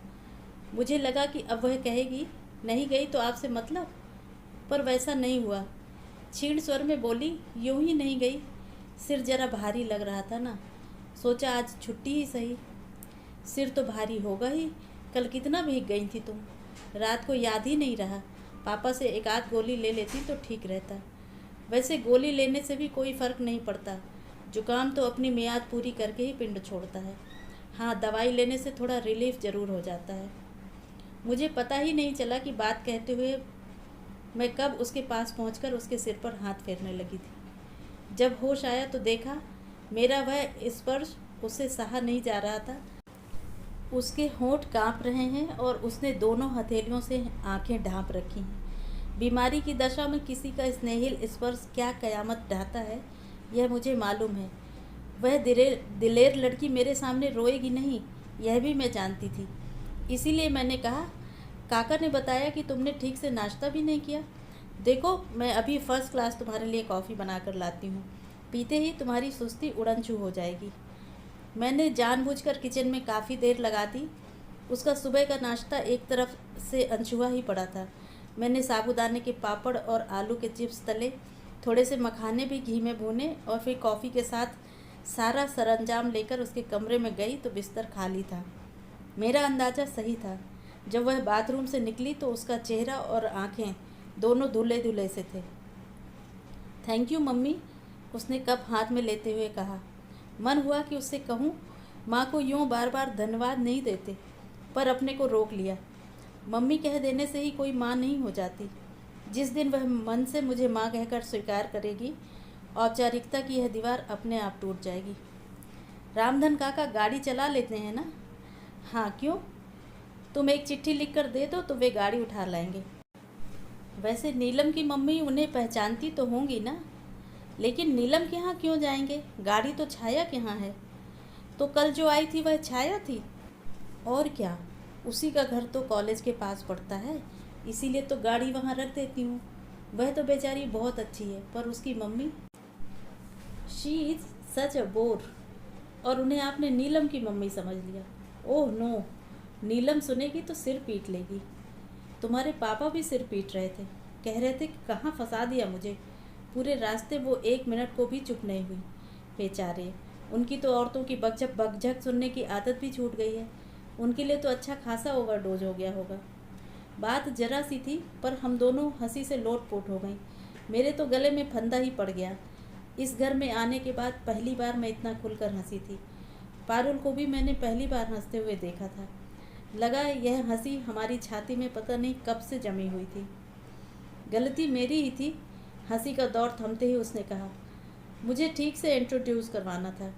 Speaker 1: मुझे लगा कि अब वह कहेगी, नहीं गई तो आपसे मतलब, पर वैसा नहीं हुआ। क्षीण स्वर में बोली, यूं ही नहीं गई, सिर जरा भारी लग रहा था ना, सोचा आज छुट्टी ही सही। सिर तो भारी होगा ही, कल कितना भीग गई थी तुम, रात को याद ही नहीं रहा। पापा से एक आध गोली ले लेती तो ठीक रहता। वैसे गोली लेने से भी कोई फ़र्क नहीं पड़ता, जुकाम तो अपनी मियाद पूरी करके ही पिंड छोड़ता है। हाँ, दवाई लेने से थोड़ा रिलीफ ज़रूर हो जाता है। मुझे पता ही नहीं चला कि बात कहते हुए मैं कब उसके पास पहुंचकर उसके सिर पर हाथ फेरने लगी थी। जब होश आया तो देखा मेरा वह स्पर्श उससे सहा नहीं जा रहा था। उसके होंठ कांप रहे हैं और उसने दोनों हथेलियों से आंखें ढांप रखी हैं। बीमारी की दशा में किसी का स्नेहिल स्पर्श क्या कयामत ढाता है, यह मुझे मालूम है। वह दिलेर लड़की मेरे सामने रोएगी नहीं, यह भी मैं जानती थी। इसीलिए मैंने कहा, काका ने बताया कि तुमने ठीक से नाश्ता भी नहीं किया। देखो, मैं अभी फर्स्ट क्लास तुम्हारे लिए कॉफ़ी बनाकर लाती हूँ, पीते ही तुम्हारी सुस्ती उड़न छू हो जाएगी। मैंने जानबूझकर किचन में काफ़ी देर लगा दी। उसका सुबह का नाश्ता एक तरफ से अनछुआ ही पड़ा था। मैंने साबूदाने के पापड़ और आलू के चिप्स तले, थोड़े से मखाने भी घी में भूने और फिर कॉफ़ी के साथ सारा सरंजाम लेकर उसके कमरे में गई तो बिस्तर खाली था। मेरा अंदाज़ा सही था। जब वह बाथरूम से निकली तो उसका चेहरा और आँखें दोनों धुले धुले से थे। थैंक यू मम्मी, उसने कप हाथ में लेते हुए कहा। मन हुआ कि उससे कहूँ, माँ को यूँ बार बार धन्यवाद नहीं देते, पर अपने को रोक लिया। मम्मी कह देने से ही कोई माँ नहीं हो जाती। जिस दिन वह मन से मुझे माँ कहकर स्वीकार करेगी, औपचारिकता की यह दीवार अपने आप टूट जाएगी। रामधन काका गाड़ी चला लेते हैं ना? हाँ, क्यों? तुम एक चिट्ठी लिख कर दे दो तो वे गाड़ी उठा लाएंगे। वैसे नीलम की मम्मी उन्हें पहचानती तो होंगी ना? लेकिन नीलम के यहाँ क्यों जाएंगे? गाड़ी तो छाया के यहाँ है। तो कल जो आई थी वह छाया थी? और क्या, उसी का घर तो कॉलेज के पास पड़ता है, इसीलिए तो गाड़ी वहाँ रख देती हूँ। वह तो बेचारी बहुत अच्छी है, पर उसकी mummy, she is such a bore. और उन्हें आपने नीलम की मम्मी समझ लिया। ओह नो, नीलम सुनेगी तो सिर पीट लेगी। तुम्हारे पापा भी सिर पीट रहे थे, कह रहे थे कि कहाँ फंसा दिया मुझे। पूरे रास्ते वो एक मिनट को भी चुप नहीं हुई। बेचारे, उनकी तो औरतों की बकझक सुनने की आदत भी छूट गई है। उनके लिए तो अच्छा खासा ओवरडोज हो गया होगा। बात जरा सी थी, पर हम दोनों हंसी से लोटपोट हो गई। मेरे तो गले में फंदा ही पड़ गया। इस घर में आने के बाद पहली बार मैं इतना खुलकर हंसी थी। पारुल को भी मैंने पहली बार हंसते हुए देखा था। लगा यह हंसी हमारी छाती में पता नहीं कब से जमी हुई थी। गलती मेरी ही थी। हंसी का दौर थमते ही उसने कहा, मुझे ठीक से इंट्रोड्यूस करवाना था,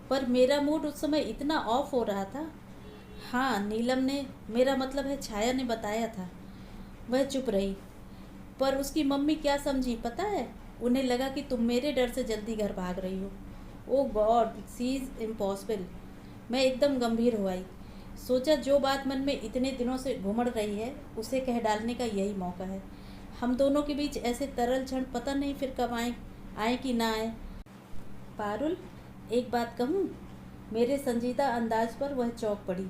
Speaker 1: पर मेरा मूड उस समय इतना ऑफ हो रहा था। हाँ, नीलम ने, मेरा मतलब है छाया ने बताया था। वह चुप रही, पर उसकी मम्मी क्या समझी पता है? उन्हें लगा कि तुम मेरे डर से जल्दी घर भाग रही हो। ओह गॉड, सी इज़ इम्पॉसिबल। मैं एकदम गंभीर हो आई। सोचा जो बात मन में इतने दिनों से घुमड़ रही है उसे कह डालने का यही मौका है। हम दोनों के बीच ऐसे तरल क्षण पता नहीं फिर कब आए कि ना आए। पारुल, एक बात कहूँ? मेरे संजीदा अंदाज पर वह चौंक पड़ी।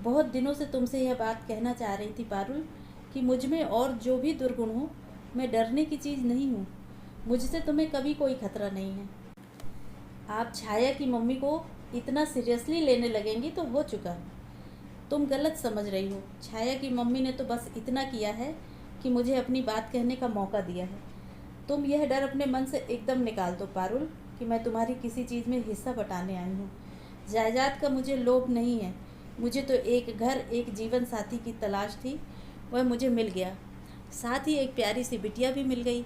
Speaker 1: बहुत दिनों से तुमसे यह बात कहना चाह रही थी पारुल, कि मुझ में और जो भी दुर्गुण हो, मैं डरने की चीज़ नहीं हूँ। मुझसे तुम्हें कभी कोई खतरा नहीं है। आप छाया की मम्मी को इतना सीरियसली लेने लगेंगी तो हो चुका। तुम गलत समझ रही हो। छाया की मम्मी ने तो बस इतना किया है कि मुझे अपनी बात कहने का मौका दिया है। तुम यह डर अपने मन से एकदम निकाल दो पारुल, कि मैं तुम्हारी किसी चीज़ में हिस्सा बटाने आई हूँ। जायदाद का मुझे लोभ नहीं है। मुझे तो एक घर, एक जीवन साथी की तलाश थी, वह मुझे मिल गया। साथ ही एक प्यारी सी बिटिया भी मिल गई।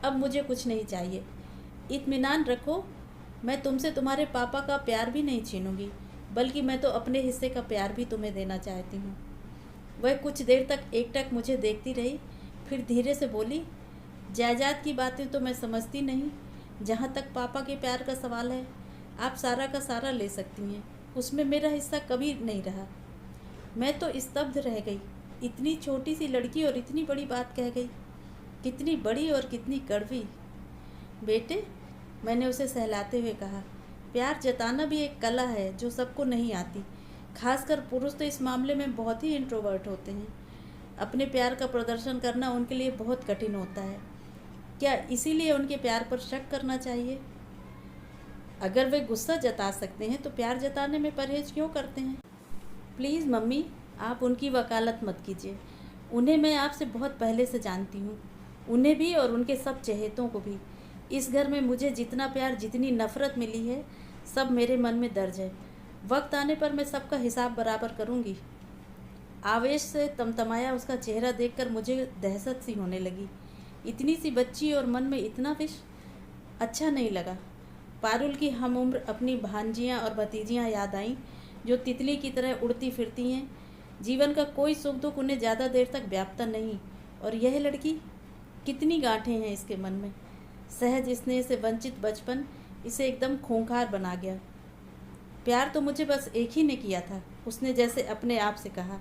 Speaker 1: अब मुझे कुछ नहीं चाहिए। इत्मीनान रखो, मैं तुमसे तुम्हारे पापा का प्यार भी नहीं छीनूंगी, बल्कि मैं तो अपने हिस्से का प्यार भी तुम्हें देना चाहती हूँ। वह कुछ देर तक एकटक मुझे देखती रही, फिर धीरे से बोली, जायदाद की बातें तो मैं समझती नहीं। जहाँ तक पापा के प्यार का सवाल है, आप सारा का सारा ले सकती हैं, उसमें मेरा हिस्सा कभी नहीं रहा। मैं तो स्तब्ध रह गई। इतनी छोटी सी लड़की और इतनी बड़ी बात कह गई। कितनी बड़ी और कितनी कड़वी। बेटे, मैंने उसे सहलाते हुए कहा, प्यार जताना भी एक कला है जो सबको नहीं आती। खासकर पुरुष तो इस मामले में बहुत ही इंट्रोवर्ट होते हैं। अपने प्यार का प्रदर्शन करना उनके लिए बहुत कठिन होता है। क्या इसीलिए उनके प्यार पर शक करना चाहिए? अगर वे गुस्सा जता सकते हैं तो प्यार जताने में परहेज क्यों करते हैं? प्लीज़ मम्मी, आप उनकी वकालत मत कीजिए। उन्हें मैं आपसे बहुत पहले से जानती हूँ, उन्हें भी और उनके सब चहेतों को भी। इस घर में मुझे जितना प्यार, जितनी नफ़रत मिली है, सब मेरे मन में दर्ज है। वक्त आने पर मैं सबका हिसाब बराबर करूँगी। आवेश से तमतमाया उसका चेहरा देखकर मुझे दहशत सी होने लगी। इतनी सी बच्ची और मन में इतना विष, अच्छा नहीं लगा। पारुल की हम उम्र अपनी भांजियाँ और भतीजियाँ याद आईं, जो तितली की तरह उड़ती फिरती हैं। जीवन का कोई सुख दुख उन्हें ज़्यादा देर तक व्यापता नहीं। और यह लड़की, कितनी गांठें हैं इसके मन में। सहज स्नेह से वंचित बचपन इसे एकदम खूंखार बना गया। प्यार तो मुझे बस एक ही ने किया था, उसने जैसे अपने आप से कहा।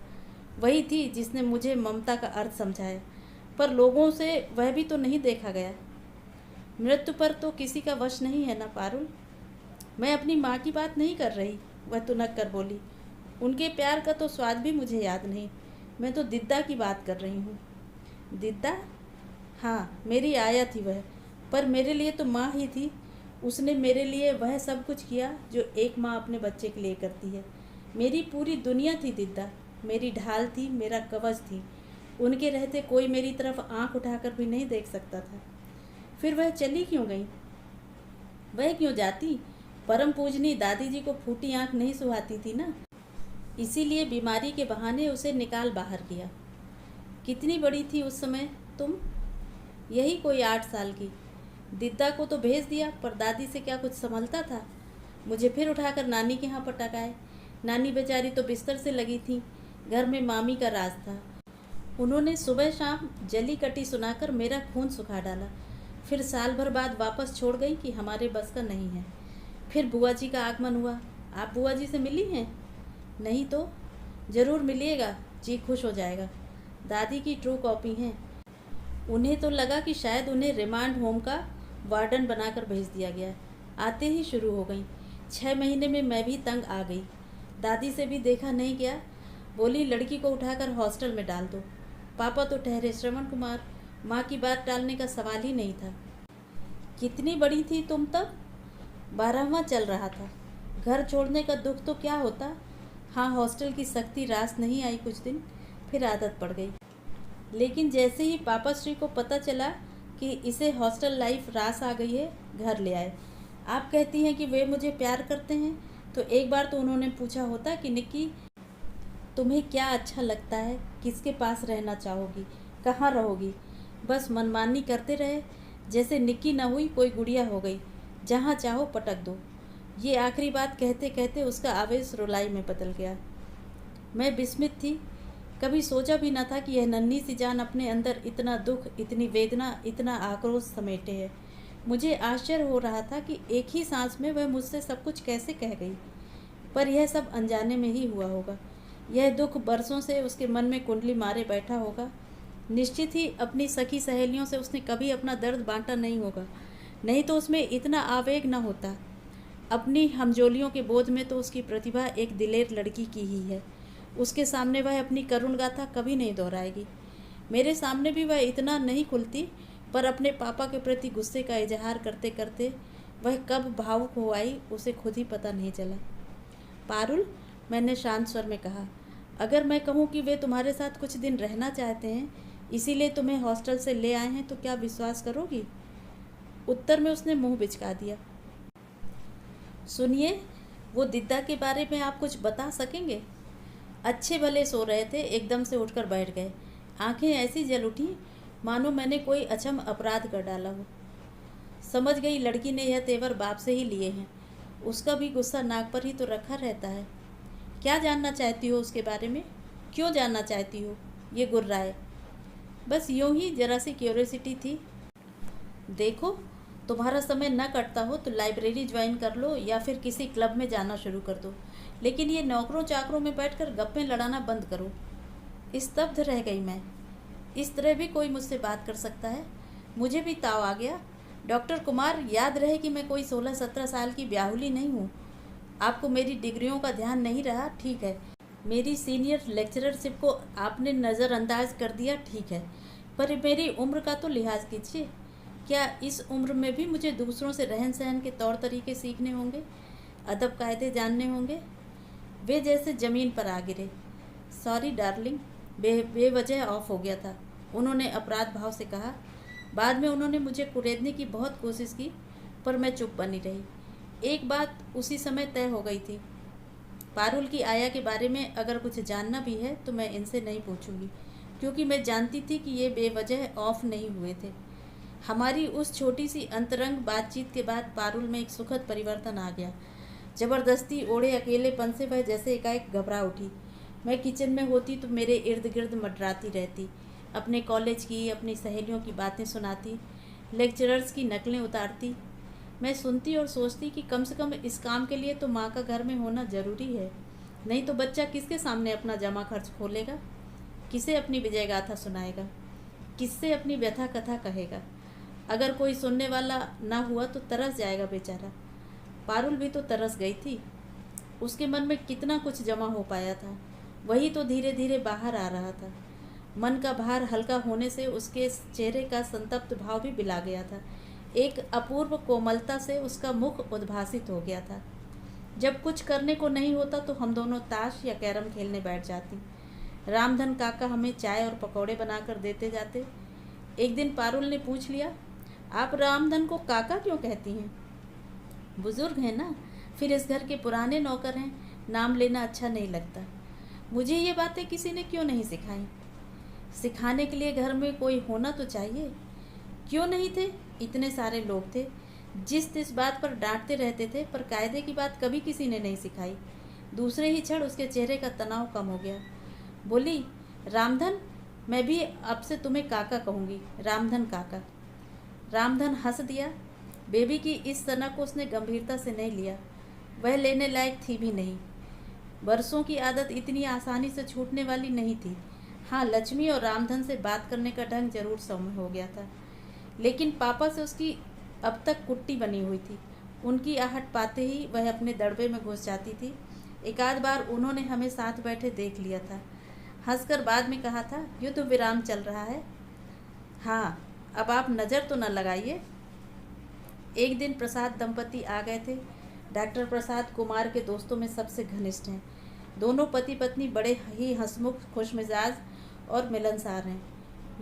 Speaker 1: वही थी जिसने मुझे ममता का अर्थ समझाया, पर लोगों से वह भी तो नहीं देखा गया। मृत्यु पर तो किसी का वश नहीं है ना पारुल। मैं अपनी माँ की बात नहीं कर रही, वह तुनक कर बोली। उनके प्यार का तो स्वाद भी मुझे याद नहीं। मैं तो दिद्दा की बात कर रही हूँ। दिद्दा? हाँ, मेरी आया थी वह, पर मेरे लिए तो माँ ही थी। उसने मेरे लिए वह सब कुछ किया जो एक माँ अपने बच्चे के लिए करती है। मेरी पूरी दुनिया थी दिद्दा, मेरी ढाल थी, मेरा कवच थी। उनके रहते कोई मेरी तरफ आंख उठाकर भी नहीं देख सकता था। फिर वह चली क्यों गई? वह क्यों जाती? परम पूजनी दादी जी को फूटी आंख नहीं सुहाती थी ना, इसीलिए बीमारी के बहाने उसे निकाल बाहर किया। कितनी बड़ी थी उस समय तुम? यही कोई 8 साल की। दिद्दा को तो भेज दिया, पर दादी से क्या कुछ संभलता था? मुझे फिर उठाकर नानी के यहाँ पटकाए। नानी बेचारी तो बिस्तर से लगी थी। घर में मामी का राज था। उन्होंने सुबह शाम जली कटी सुनाकर मेरा खून सुखा डाला। फिर साल भर बाद वापस छोड़ गई कि हमारे बस का नहीं है। फिर बुआ जी का आगमन हुआ। आप बुआ जी से मिली हैं? नहीं तो ज़रूर मिलिएगा, जी खुश हो जाएगा। दादी की ट्रू कॉपी हैं। उन्हें तो लगा कि शायद उन्हें रिमांड होम का वार्डन बनाकर भेज दिया गया। आते ही शुरू हो गई। 6 महीने में मैं भी तंग आ गई। दादी से भी देखा नहीं गया। बोली लड़की को उठाकर हॉस्टल में डाल दो। पापा तो ठहरे श्रवण कुमार, माँ की बात टालने का सवाल ही नहीं था। कितनी बड़ी थी तुम तब? 12वां चल रहा था। घर छोड़ने का दुख तो क्या होता। हाँ, हॉस्टल की सख्ती रास नहीं आई कुछ दिन, फिर आदत पड़ गई। लेकिन जैसे ही पापा श्री को पता चला कि इसे हॉस्टल लाइफ रास आ गई है, घर ले आए। आप कहती हैं कि वे मुझे प्यार करते हैं, तो एक बार तो उन्होंने पूछा होता कि निक्की, तुम्हें क्या अच्छा लगता है, किसके पास रहना चाहोगी, कहाँ रहोगी? बस मनमानी करते रहे, जैसे निक्की न हुई कोई गुड़िया हो गई, जहाँ चाहो पटक दो। ये आखिरी बात कहते कहते उसका आवेश रुलाई में बदल गया। मैं विस्मित थी। कभी सोचा भी न था कि यह नन्ही सी जान अपने अंदर इतना दुख, इतनी वेदना, इतना आक्रोश समेटे है। मुझे आश्चर्य हो रहा था कि एक ही सांस में वह मुझसे सब कुछ कैसे कह गई। पर यह सब अनजाने में ही हुआ होगा। यह दुख बरसों से उसके मन में कुंडली मारे बैठा होगा। निश्चित ही अपनी सखी सहेलियों से उसने कभी अपना दर्द बांटा नहीं होगा, नहीं तो उसमें इतना आवेग न होता। अपनी हमजोलियों के बोझ में तो उसकी प्रतिभा एक दिलेर लड़की की ही है। उसके सामने वह अपनी करुण गाथा कभी नहीं दोहराएगी। मेरे सामने भी वह इतना नहीं खुलती, पर अपने पापा के प्रति गुस्से का इजहार करते करते वह कब भावुक हो आई, उसे खुद ही पता नहीं चला। पारुल, मैंने शांत स्वर में कहा, अगर मैं कहूँ कि वे तुम्हारे साथ कुछ दिन रहना चाहते हैं, इसीलिए तुम्हें हॉस्टल से ले आए हैं, तो क्या विश्वास करोगी? उत्तर में उसने मुंह बिचका दिया। सुनिए, वो दिद्दा के बारे में आप कुछ बता सकेंगे? अच्छे भले सो रहे थे, एकदम से उठकर बैठ गए। आंखें ऐसी जल उठी मानो मैंने कोई अछम अपराध कर डाला हो। समझ गई लड़की ने यह तेवर बाप से ही लिए हैं। उसका भी गुस्सा नाक पर ही तो रखा रहता है। क्या जानना चाहती हो उसके बारे में? क्यों जानना चाहती हो? ये गुर्राए। बस यूं ही जरा सी क्यूरियोसिटी थी। देखो, तुम्हारा समय न कटता हो तो लाइब्रेरी ज्वाइन कर लो या फिर किसी क्लब में जाना शुरू कर दो, लेकिन ये नौकरों चाकरों में बैठकर गप्पे लड़ाना बंद करो। स्तब्ध रह गई मैं। इस तरह भी कोई मुझसे बात कर सकता है? मुझे भी ताव आ गया। डॉक्टर कुमार, याद रहे कि मैं कोई 16-17 साल की ब्याहुली नहीं हूँ। आपको मेरी डिग्रियों का ध्यान नहीं रहा, ठीक है। मेरी सीनियर लेक्चररशिप को आपने नज़रअंदाज कर दिया, ठीक है, पर मेरी उम्र का तो लिहाज कीजिए। क्या इस उम्र में भी मुझे दूसरों से रहन सहन के तौर तरीके सीखने होंगे, अदब कायदे जानने होंगे? वे जैसे ज़मीन पर आ गिरे। सॉरी डार्लिंग, बेवजह ऑफ हो गया था, उन्होंने अपराध भाव से कहा। बाद में उन्होंने मुझे कुरेदने की बहुत कोशिश की, पर मैं चुप बनी रही। एक बात उसी समय तय हो गई थी, पारुल की आया के बारे में अगर कुछ जानना भी है तो मैं इनसे नहीं पूछूंगी, क्योंकि मैं जानती थी कि ये बेवजह ऑफ नहीं हुए थे। हमारी उस छोटी सी अंतरंग बातचीत के बाद पारुल में एक सुखद परिवर्तन आ गया। ज़बरदस्ती ओढ़े अकेलेपन से वह जैसे एकाएक घबरा उठी। मैं किचन में होती तो मेरे इर्द गिर्द मंडराती रहती, अपने कॉलेज की, अपनी सहेलियों की बातें सुनाती, लेक्चरर्स की नकलें उतारती। मैं सुनती और सोचती कि कम से कम इस काम के लिए तो माँ का घर में होना ज़रूरी है, नहीं तो बच्चा किसके सामने अपना जमा खर्च खोलेगा, किसे अपनी विजय गाथा सुनाएगा, किससे अपनी व्यथा कथा कहेगा। अगर कोई सुनने वाला ना हुआ तो तरस जाएगा बेचारा। पारुल भी तो तरस गई थी। उसके मन में कितना कुछ जमा हो पाया था, वही तो धीरे धीरे बाहर आ रहा था। मन का भार हल्का होने से उसके चेहरे का संतप्त भाव भी बिला गया था। एक अपूर्व कोमलता से उसका मुख उद्भासित हो गया था। जब कुछ करने को नहीं होता तो हम दोनों ताश या कैरम खेलने बैठ जाती। रामधन काका हमें चाय और पकौड़े बनाकर देते जाते। एक दिन पारुल ने पूछ लिया, आप रामधन को काका क्यों कहती हैं? बुजुर्ग हैं ना, फिर इस घर के पुराने नौकर हैं, नाम लेना अच्छा नहीं लगता। मुझे ये बातें किसी ने क्यों नहीं सिखाई? सिखाने के लिए घर में कोई होना तो चाहिए। क्यों नहीं थे? इतने सारे लोग थे, जिस तिस बात पर डांटते रहते थे, पर कायदे की बात कभी किसी ने नहीं सिखाई। दूसरे ही क्षण उसके चेहरे का तनाव कम हो गया। बोली, रामधन, मैं भी अब से तुम्हें काका कहूँगी, रामधन काका। रामधन हंस दिया। बेबी की इस सनक को उसने गंभीरता से नहीं लिया, वह लेने लायक थी भी नहीं। बरसों की आदत इतनी आसानी से छूटने वाली नहीं थी। हाँ, लक्ष्मी और रामधन से बात करने का ढंग जरूर सौम्य हो गया था, लेकिन पापा से उसकी अब तक कुट्टी बनी हुई थी। उनकी आहट पाते ही वह अपने दड़बे में घुस जाती थी। एक आध बार उन्होंने हमें साथ बैठे देख लिया था। हंसकर बाद में कहा था, युद्ध विराम चल रहा है, हाँ अब आप नज़र तो न लगाइए। एक दिन प्रसाद दंपति आ गए थे। डॉक्टर प्रसाद कुमार के दोस्तों में सबसे घनिष्ठ हैं। दोनों पति पत्नी बड़े ही हंसमुख, खुशमिजाज और मिलनसार हैं।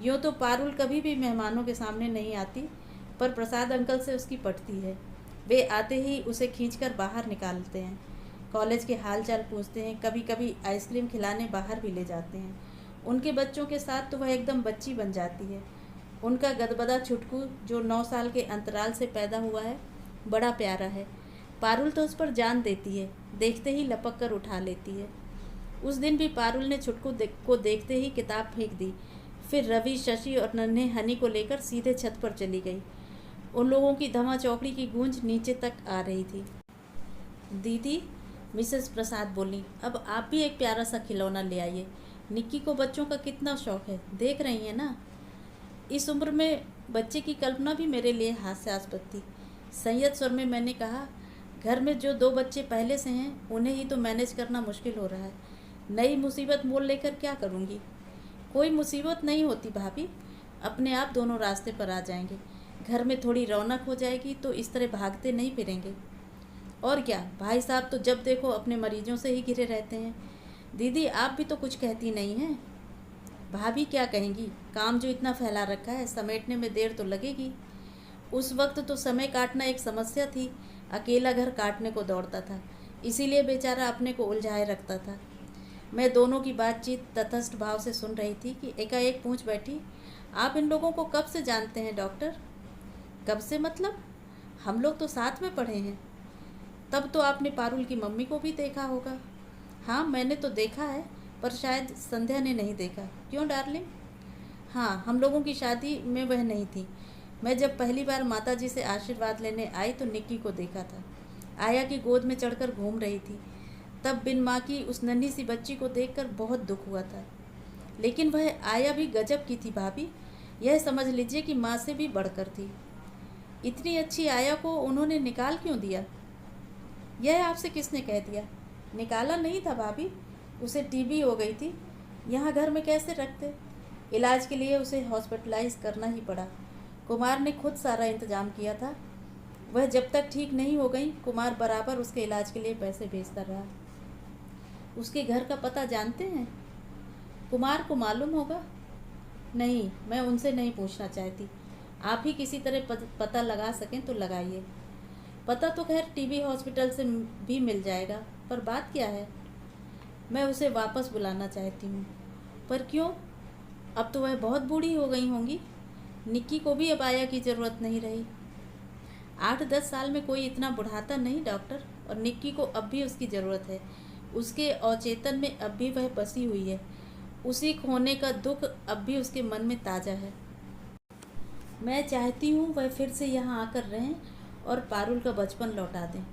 Speaker 1: यूँ तो पारुल कभी भी मेहमानों के सामने नहीं आती, पर प्रसाद अंकल से उसकी पटती है। वे आते ही उसे खींचकर बाहर निकालते हैं, कॉलेज के हाल चाल पूछते हैं, कभी कभी आइसक्रीम खिलाने बाहर भी ले जाते हैं। उनके बच्चों के साथ तो वह एकदम बच्ची बन जाती है। उनका गदबदा छुटकू, जो 9 साल के अंतराल से पैदा हुआ है, बड़ा प्यारा है। पारुल तो उस पर जान देती है, देखते ही लपक कर उठा लेती है। उस दिन भी पारुल ने छुटकू को देखते ही किताब फेंक दी, फिर रवि, शशि और नन्हे हनी को लेकर सीधे छत पर चली गई। उन लोगों की धमा चौकड़ी की गूंज नीचे तक आ रही थी। दीदी, मिसेस प्रसाद बोली, अब आप भी एक प्यारा सा खिलौना ले आइए। निक्की को बच्चों का कितना शौक है, देख रही हैं ना। इस उम्र में बच्चे की कल्पना भी मेरे लिए हास्यास्पद थी। संयत स्वर में मैंने कहा, घर में जो 2 बच्चे पहले से हैं उन्हें ही तो मैनेज करना मुश्किल हो रहा है, नई मुसीबत मोल लेकर क्या करूँगी? कोई मुसीबत नहीं होती भाभी, अपने आप दोनों रास्ते पर आ जाएंगे। घर में थोड़ी रौनक हो जाएगी तो इस तरह भागते नहीं फिरेंगे। और क्या, भाई साहब तो जब देखो अपने मरीजों से ही घिरे रहते हैं। दीदी, आप भी तो कुछ कहती नहीं हैं। भाभी क्या कहेंगी, काम जो इतना फैला रखा है, समेटने में देर तो लगेगी। उस वक्त तो समय काटना एक समस्या थी, अकेला घर काटने को दौड़ता था, इसीलिए बेचारा अपने को उलझाए रखता था। मैं दोनों की बातचीत तटस्थ भाव से सुन रही थी कि एकाएक पूछ बैठी, आप इन लोगों को कब से जानते हैं डॉक्टर? कब से मतलब? हम लोग तो साथ में पढ़े हैं। तब तो आपने पारुल की मम्मी को भी देखा होगा। हाँ, मैंने तो देखा है, पर शायद संध्या ने नहीं देखा। क्यों डार्लिंग? हाँ, हम लोगों की शादी में वह नहीं थी। मैं जब पहली बार माताजी से आशीर्वाद लेने आई तो निक्की को देखा था, आया की गोद में चढ़कर घूम रही थी। तब बिन माँ की उस नन्ही सी बच्ची को देखकर बहुत दुख हुआ था। लेकिन वह आया भी गजब की थी भाभी, यह समझ लीजिए कि माँ से भी बढ़कर थी। इतनी अच्छी आया को उन्होंने निकाल क्यों दिया? यह आपसे किसने कह दिया? निकाला नहीं था भाभी, उसे टीबी हो गई थी। यहाँ घर में कैसे रखते? इलाज के लिए उसे हॉस्पिटलाइज करना ही पड़ा। कुमार ने खुद सारा इंतजाम किया था। वह जब तक ठीक नहीं हो गई, कुमार बराबर उसके इलाज के लिए पैसे भेजता रहा। उसके घर का पता जानते हैं? कुमार को मालूम होगा। नहीं, मैं उनसे नहीं पूछना चाहती। आप ही किसी तरह पता लगा सकें तो लगाइए। पता तो खैर टीबी हॉस्पिटल से भी मिल जाएगा, पर बात क्या है? मैं उसे वापस बुलाना चाहती हूँ। पर क्यों? अब तो वह बहुत बूढ़ी हो गई होंगी। निक्की को भी अब आया की ज़रूरत नहीं रही। 8-10 साल में कोई इतना बुढ़ाता नहीं डॉक्टर, और निक्की को अब भी उसकी ज़रूरत है। उसके अवचेतन में अब भी वह बसी हुई है। उसी खोने का दुख अब भी उसके मन में ताज़ा है। मैं चाहती हूँ वह फिर से यहाँ आकर रहें और पारुल का बचपन लौटा दें।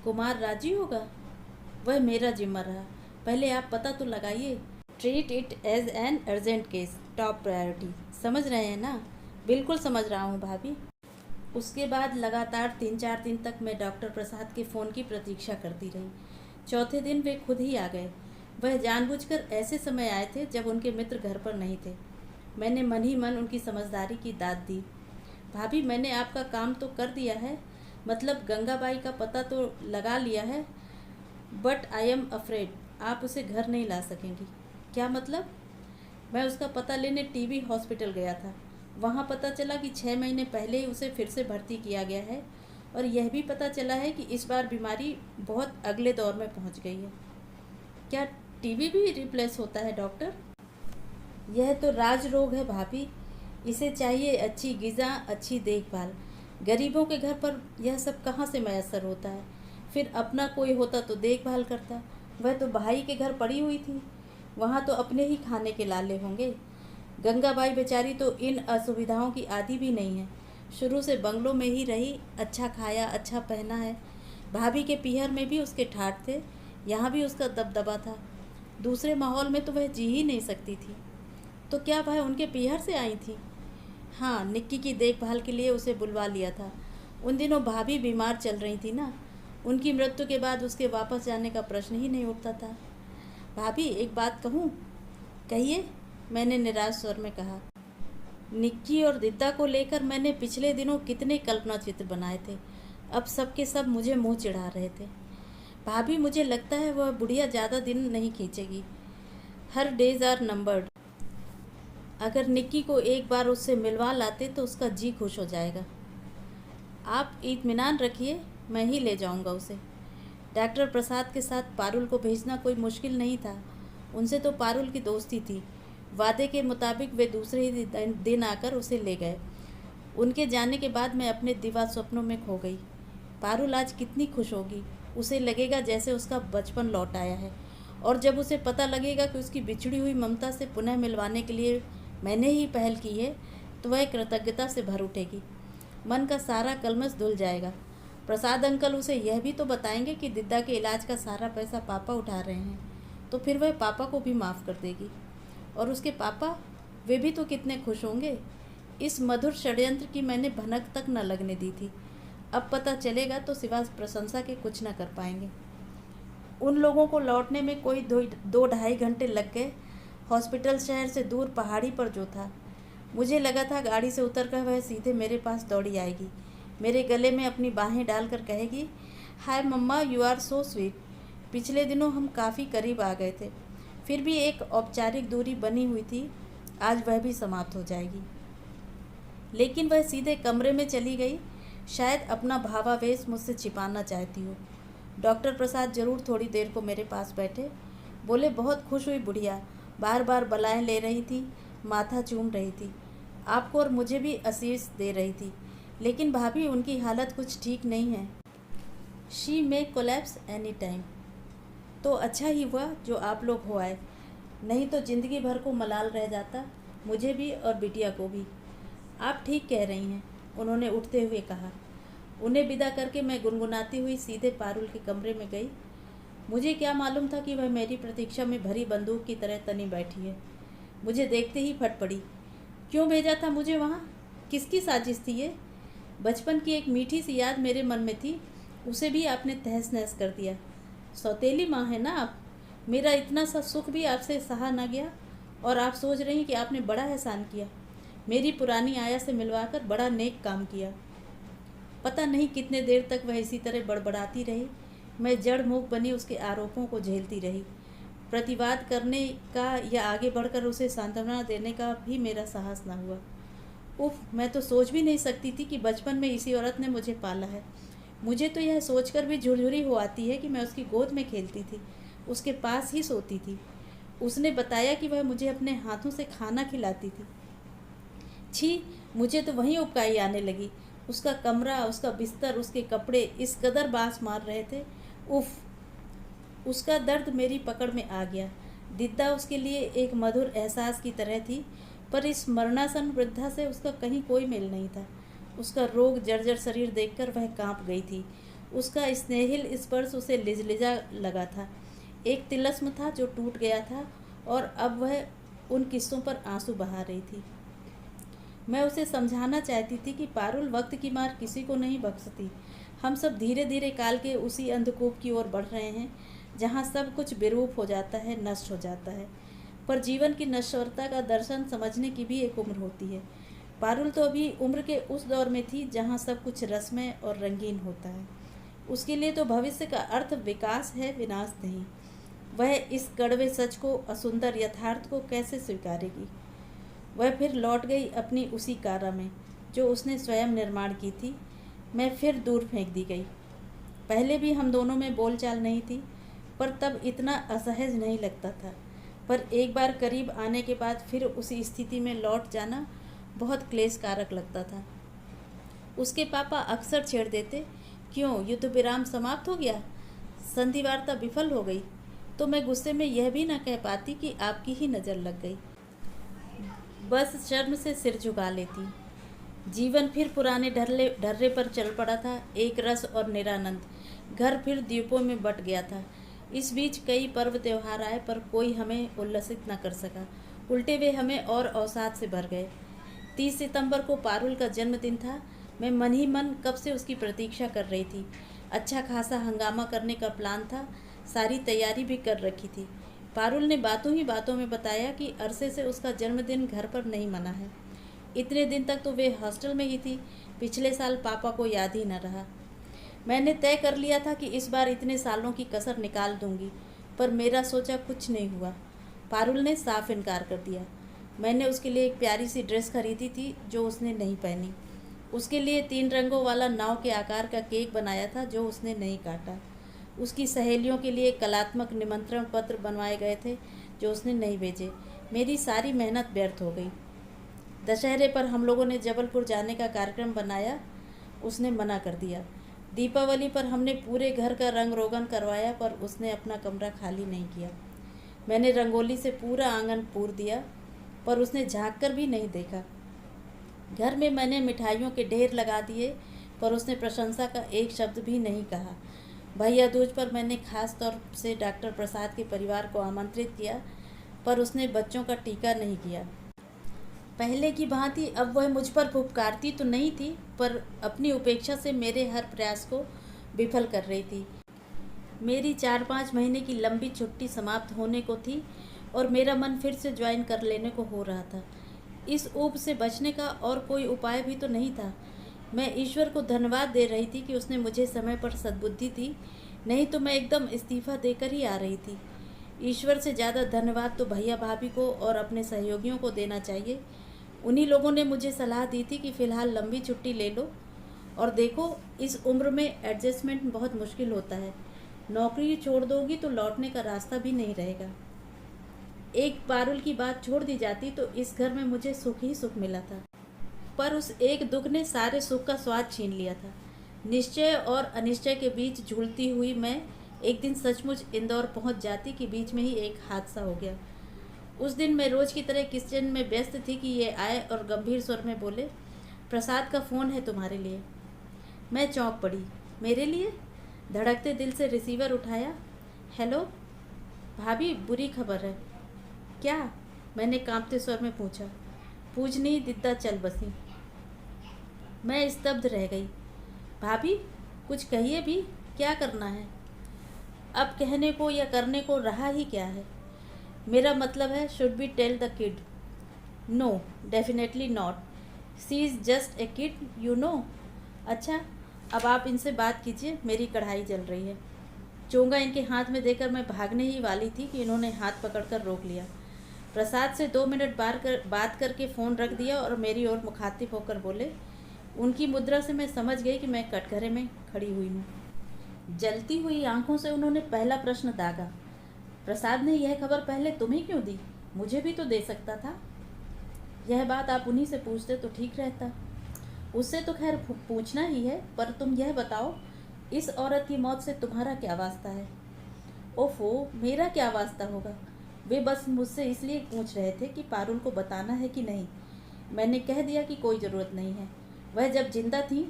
Speaker 1: कुमार राजी होगा? वह मेरा जिम्मा रहा। पहले आप पता तो लगाइए। Treat it as an urgent case, top priority. समझ रहे हैं ना? बिल्कुल समझ रहा हूँ भाभी। उसके बाद लगातार 3-4 दिन तक मैं डॉक्टर प्रसाद के फ़ोन की प्रतीक्षा करती रही। चौथे दिन वे खुद ही आ गए। वह जानबूझकर ऐसे समय आए थे जब उनके मित्र घर पर नहीं थे। मैंने मन ही मन उनकी समझदारी की दाद दी। भाभी, मैंने आपका काम तो कर दिया है, मतलब गंगाबाई का पता तो लगा लिया है, बट आई एम अफ्रेड आप उसे घर नहीं ला सकेंगी। क्या मतलब? मैं उसका पता लेने टीबी हॉस्पिटल गया था। वहाँ पता चला कि 6 महीने पहले ही उसे फिर से भर्ती किया गया है, और यह भी पता चला है कि इस बार बीमारी बहुत अगले दौर में पहुँच गई है। क्या टीबी भी रिप्लेस होता है डॉक्टर? यह तो राज रोग है भाभी। इसे चाहिए अच्छी ग़िज़ा, अच्छी देखभाल। गरीबों के घर पर यह सब कहाँ से मैसर होता है? फिर अपना कोई होता तो देखभाल करता। वह तो भाई के घर पड़ी हुई थी, वहाँ तो अपने ही खाने के लाले होंगे। गंगाबाई बेचारी तो इन असुविधाओं की आदी भी नहीं है। शुरू से बंगलों में ही रही, अच्छा खाया, अच्छा पहना है। भाभी के पीहर में भी उसके ठाठ थे, यहाँ भी उसका दबदबा था। दूसरे माहौल में तो वह जी ही नहीं सकती थी। तो क्या वह उनके पीहर से आई थी? हाँ, निक्की की देखभाल के लिए उसे बुलवा लिया था। उन दिनों भाभी बीमार चल रही थी ना। उनकी मृत्यु के बाद उसके वापस जाने का प्रश्न ही नहीं उठता था। भाभी, एक बात कहूँ? कहिए, मैंने निराश स्वर में कहा। निक्की और दिद्दा को लेकर मैंने पिछले दिनों कितने कल्पना चित्र बनाए थे। अब सब के सब मुझे मुँह चिढ़ा रहे थे। भाभी, मुझे लगता है वह बुढ़िया ज़्यादा दिन नहीं खींचेगी। Her days are numbered. अगर निक्की को एक बार उससे मिलवा लाते तो उसका जी खुश हो जाएगा। आप इत्मीनान रखिए, मैं ही ले जाऊंगा उसे। डॉक्टर प्रसाद के साथ पारुल को भेजना कोई मुश्किल नहीं था। उनसे तो पारुल की दोस्ती थी। वादे के मुताबिक वे दूसरे ही दिन आकर उसे ले गए। उनके जाने के बाद मैं अपने दिवा स्वप्नों में खो गई। पारुल आज कितनी खुश होगी। उसे लगेगा जैसे उसका बचपन लौट आया है, और जब उसे पता लगेगा कि उसकी बिछड़ी हुई ममता से पुनः मिलवाने के लिए मैंने ही पहल की है, तो वह कृतज्ञता से भर उठेगी। मन का सारा कलमश धुल जाएगा। प्रसाद अंकल उसे यह भी तो बताएंगे कि दिद्दा के इलाज का सारा पैसा पापा उठा रहे हैं, तो फिर वह पापा को भी माफ़ कर देगी। और उसके पापा, वे भी तो कितने खुश होंगे। इस मधुर षड्यंत्र की मैंने भनक तक न लगने दी थी। अब पता चलेगा तो सिवा प्रशंसा के कुछ न कर पाएंगे। उन लोगों को लौटने में कोई 2-2.5 घंटे लग गए। हॉस्पिटल शहर से दूर पहाड़ी पर जो था, मुझे लगा था गाड़ी से उतरकर वह सीधे मेरे पास दौड़ी आएगी, मेरे गले में अपनी बाहें डालकर कहेगी, हाय मम्मा, यू आर सो स्वीट। पिछले दिनों हम काफ़ी करीब आ गए थे, फिर भी एक औपचारिक दूरी बनी हुई थी। आज वह भी समाप्त हो जाएगी। लेकिन वह सीधे कमरे में चली गई। शायद अपना भावावेश मुझसे छिपाना चाहती हो। डॉक्टर प्रसाद जरूर थोड़ी देर को मेरे पास बैठे। बोले, बहुत खुश हुई बुढ़िया, बार बार बलाएं ले रही थी, माथा चूम रही थी, आपको और मुझे भी आशीष दे रही थी। लेकिन भाभी, उनकी हालत कुछ ठीक नहीं है। She may collapse any time. तो अच्छा ही हुआ जो आप लोग हो आए, नहीं तो ज़िंदगी भर को मलाल रह जाता, मुझे भी और बिटिया को भी। आप ठीक कह रही हैं, उन्होंने उठते हुए कहा। उन्हें विदा करके मैं गुनगुनाती हुई सीधे पारुल के कमरे में गई। मुझे क्या मालूम था कि वह मेरी प्रतीक्षा में भरी बंदूक की तरह तनी बैठी है। मुझे देखते ही फट पड़ी। क्यों भेजा था मुझे वहाँ? किसकी साजिश थी ये? बचपन की एक मीठी सी याद मेरे मन में थी, उसे भी आपने तहस नहस कर दिया। सौतेली माँ है ना आप। मेरा इतना सा सुख भी आपसे सहा ना गया और आप सोच रही कि आपने बड़ा एहसान किया, मेरी पुरानी आया से मिलवाकर बड़ा नेक काम किया। पता नहीं कितने देर तक वह इसी तरह बड़बड़ाती रही। मैं जड़ मूक बनी उसके आरोपों को झेलती रही। प्रतिवाद करने का या आगे बढ़कर उसे सांत्वना देने का भी मेरा साहस ना हुआ। उफ, मैं तो सोच भी नहीं सकती थी कि बचपन में इसी औरत ने मुझे पाला है। मुझे तो यह सोचकर भी झुरझुरी हो आती है कि मैं उसकी गोद में खेलती थी, उसके पास ही सोती थी। उसने बताया कि वह मुझे अपने हाथों से खाना खिलाती थी। छी, मुझे तो वहीं उबकाई आने लगी। उसका कमरा, उसका बिस्तर, उसके कपड़े इस कदर बास मार रहे थे। उफ, उसका दर्द मेरी पकड़ में आ गया। दिद्दा उसके लिए एक मधुर एहसास की तरह थी, पर इस मरणासन वृद्धा से उसका कहीं कोई मेल नहीं था। उसका रोग जर्जर शरीर देखकर वह कांप गई थी। उसका स्नेहिल स्पर्श उसे लिजलिजा लगा था। एक तिलस्म था जो टूट गया था और अब वह उन किस्सों पर आंसू बहा रही थी। मैं उसे समझाना चाहती थी कि पारुल, वक्त की मार किसी को नहीं बख्शती। हम सब धीरे धीरे काल के उसी अंधकूप की ओर बढ़ रहे हैं जहाँ सब कुछ विरूप हो जाता है, नष्ट हो जाता है। पर जीवन की नश्वरता का दर्शन समझने की भी एक उम्र होती है। पारुल तो अभी उम्र के उस दौर में थी जहाँ सब कुछ रसमय और रंगीन होता है। उसके लिए तो भविष्य का अर्थ विकास है, विनाश नहीं। वह इस कड़वे सच को, असुंदर यथार्थ को कैसे स्वीकारेगी? वह फिर लौट गई अपनी उसी कारा में जो उसने स्वयं निर्माण की थी। मैं फिर दूर फेंक दी गई। पहले भी हम दोनों में बोलचाल नहीं थी, पर तब इतना असहज नहीं लगता था। पर एक बार करीब आने के बाद फिर उसी स्थिति में लौट जाना बहुत क्लेशकारक लगता था। उसके पापा अक्सर छेड़ देते, क्यों, युद्ध विराम समाप्त हो गया, संधि वार्ता विफल हो गई? तो मैं गुस्से में यह भी न कह पाती कि आपकी ही नज़र लग गई। बस शर्म से सिर झुका लेती। जीवन फिर पुराने ढर्रे पर चल पड़ा था, एक रस और निरानंद। घर फिर द्वीपों में बट गया था। इस बीच कई पर्व त्योहार आए, पर कोई हमें उल्लसित न कर सका। उल्टे वे हमें और अवसाद से भर गए। 30 सितंबर को पारुल का जन्मदिन था। मैं मन ही मन कब से उसकी प्रतीक्षा कर रही थी। अच्छा खासा हंगामा करने का प्लान था, सारी तैयारी भी कर रखी थी। पारुल ने बातों ही बातों में बताया कि अरसे से उसका जन्मदिन घर पर नहीं मना है। इतने दिन तक तो वे हॉस्टल में ही थी। पिछले साल पापा को याद ही न रहा। मैंने तय कर लिया था कि इस बार इतने सालों की कसर निकाल दूंगी, पर मेरा सोचा कुछ नहीं हुआ। पारुल ने साफ इनकार कर दिया। मैंने उसके लिए एक प्यारी सी ड्रेस खरीदी थी जो उसने नहीं पहनी। उसके लिए 3 रंगों वाला नाव के आकार का केक बनाया था जो उसने नहीं काटा। उसकी सहेलियों के लिए कलात्मक निमंत्रण पत्र बनवाए गए थे जो उसने नहीं भेजे। मेरी सारी मेहनत व्यर्थ हो गई। दशहरे पर हम लोगों ने जबलपुर जाने का कार्यक्रम बनाया, उसने मना कर दिया। दीपावली पर हमने पूरे घर का रंग रोगन करवाया, पर उसने अपना कमरा खाली नहीं किया। मैंने रंगोली से पूरा आंगन पूर दिया, पर उसने झाँक कर भी नहीं देखा। घर में मैंने मिठाइयों के ढेर लगा दिए, पर उसने प्रशंसा का एक शब्द भी नहीं कहा। भैया दूज पर मैंने खास तौर से डॉक्टर प्रसाद के परिवार को आमंत्रित किया, पर उसने बच्चों का टीका नहीं किया। पहले की भांति अब वह मुझ पर फुफकारती तो नहीं थी, पर अपनी उपेक्षा से मेरे हर प्रयास को विफल कर रही थी। मेरी 4-5 महीने की लंबी छुट्टी समाप्त होने को थी और मेरा मन फिर से ज्वाइन कर लेने को हो रहा था। इस ऊब से बचने का और कोई उपाय भी तो नहीं था। मैं ईश्वर को धन्यवाद दे रही थी कि उसने मुझे समय पर सद्बुद्धि दी, नहीं तो मैं एकदम इस्तीफा देकर ही आ रही थी। ईश्वर से ज़्यादा धन्यवाद तो भैया भाभी को और अपने सहयोगियों को देना चाहिए। उन्हीं लोगों ने मुझे सलाह दी थी कि फ़िलहाल लंबी छुट्टी ले लो, और देखो इस उम्र में एडजस्टमेंट बहुत मुश्किल होता है। नौकरी छोड़ दोगी तो लौटने का रास्ता भी नहीं रहेगा। एक पारुल की बात छोड़ दी जाती तो इस घर में मुझे सुख ही सुख मिला था, पर उस एक दुख ने सारे सुख का स्वाद छीन लिया था। निश्चय और अनिश्चय के बीच झूलती हुई मैं एक दिन सचमुच इंदौर पहुंच जाती कि बीच में ही एक हादसा हो गया। उस दिन मैं रोज की तरह किचन में व्यस्त थी कि ये आए और गंभीर स्वर में बोले, प्रसाद का फ़ोन है तुम्हारे लिए। मैं चौंक पड़ी। मेरे लिए? धड़कते दिल से रिसीवर उठाया। हेलो भाभी, बुरी खबर है। क्या? मैंने कांपते स्वर में पूछा। पूजनी दिद्दा चल बसी। मैं स्तब्ध रह गई। भाभी, कुछ कहिए भी, क्या करना है? अब कहने को या करने को रहा ही क्या है? मेरा मतलब है, should be tell the kid? No, definitely not. She is just a kid, you know. अच्छा, अब आप इनसे बात कीजिए, मेरी कढ़ाई जल रही है। चोंगा इनके हाथ में देकर मैं भागने ही वाली थी कि इन्होंने हाथ पकड़कर रोक लिया। प्रसाद से 2 मिनट बात करके फ़ोन रख दिया और मेरी ओर मुखातिब होकर बोले। उनकी मुद्रा से मैं समझ गई कि मैं कटघरे में खड़ी हुई हूँ। जलती हुई आंखों से उन्होंने पहला प्रश्न दागा। प्रसाद ने यह खबर पहले तुम्हें क्यों दी? मुझे भी तो दे सकता था। यह बात आप उन्हीं से पूछते तो ठीक रहता। उससे तो खैर पूछना ही है, पर तुम यह बताओ, इस औरत की मौत से तुम्हारा क्या वास्ता है? ओफो, मेरा क्या वास्ता होगा? वे बस मुझसे इसलिए पूछ रहे थे कि पारुल को बताना है कि नहीं। मैंने कह दिया कि कोई ज़रूरत नहीं है। वह जब जिंदा थी,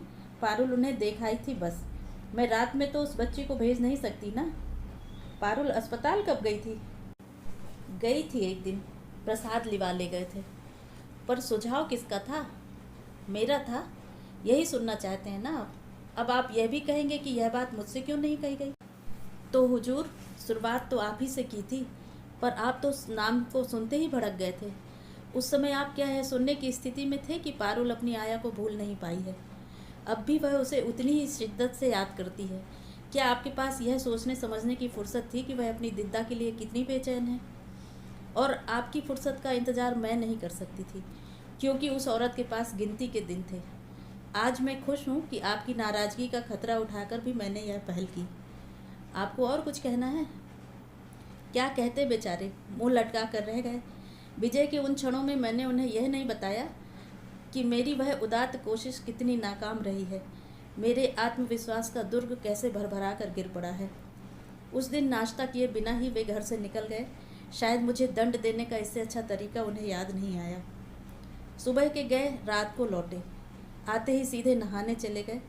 Speaker 1: पारुल उन्हें देखाई थी बस। मैं रात में तो उस बच्ची को भेज नहीं सकती ना। पारुल अस्पताल कब गई थी? गई थी एक दिन, प्रसाद लिवा ले गए थे। पर सुझाव किसका था? मेरा था। यही सुनना चाहते हैं ना आप? अब आप यह भी कहेंगे कि यह बात मुझसे क्यों नहीं कही गई? तो हुजूर, शुरुआत तो आप ही से की थी, पर आप तो उस नाम को सुनते ही भड़क गए थे। उस समय आप क्या है सुनने की स्थिति में थे कि पारुल अपनी आया को भूल नहीं पाई है। अब भी वह उसे उतनी ही शिद्दत से याद करती है। क्या आपके पास यह सोचने समझने की फुर्सत थी कि वह अपनी दिद्दा के लिए कितनी बेचैन है? और आपकी फुर्सत का इंतज़ार मैं नहीं कर सकती थी, क्योंकि उस औरत के पास गिनती के दिन थे। आज मैं खुश हूँ कि आपकी नाराज़गी का खतरा उठाकर भी मैंने यह पहल की। आपको और कुछ कहना है? क्या कहते बेचारे, मुंह लटका कर रह गए। विजय के उन क्षणों में मैंने उन्हें यह नहीं बताया कि मेरी वह उदात्त कोशिश कितनी नाकाम रही है। मेरे आत्मविश्वास का दुर्ग कैसे भरभरा कर गिर पड़ा है। उस दिन नाश्ता किए बिना ही वे घर से निकल गए। शायद मुझे दंड देने का इससे अच्छा तरीका उन्हें याद नहीं आया। सुबह के गए, रात को लौटे। आते ही सीधे नहाने चले गए।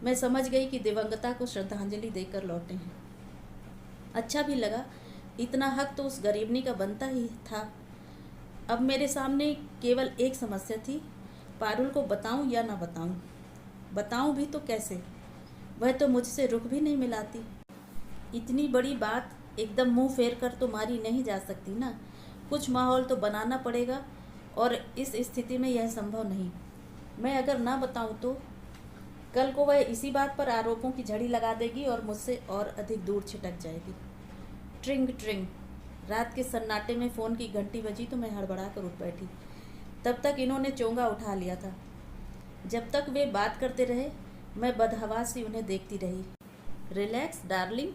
Speaker 1: मैं समझ गई कि दिवंगता को श्रद्धांजलि देकर लौटे हैं। अच्छा भी लगा, इतना हक तो उस गरीबनी का बनता ही था। अब मेरे सामने केवल एक समस्या थी, पारुल को बताऊं या ना बताऊं। बताऊं भी तो कैसे? वह तो मुझसे रुख भी नहीं मिलाती। इतनी बड़ी बात एकदम मुंह फेर कर तो मारी नहीं जा सकती ना। कुछ माहौल तो बनाना पड़ेगा, और इस स्थिति में यह संभव नहीं। मैं अगर ना बताऊं तो कल को वह इसी बात पर आरोपों की झड़ी लगा देगी और मुझसे और अधिक दूर छिटक जाएगी। ट्रिंग ट्रिंग, रात के सन्नाटे में फ़ोन की घंटी बजी तो मैं हड़बड़ा कर उठ बैठी। तब तक इन्होंने चोंगा उठा लिया था। जब तक वे बात करते रहे, मैं बदहवास सी उन्हें देखती रही। रिलैक्स डार्लिंग,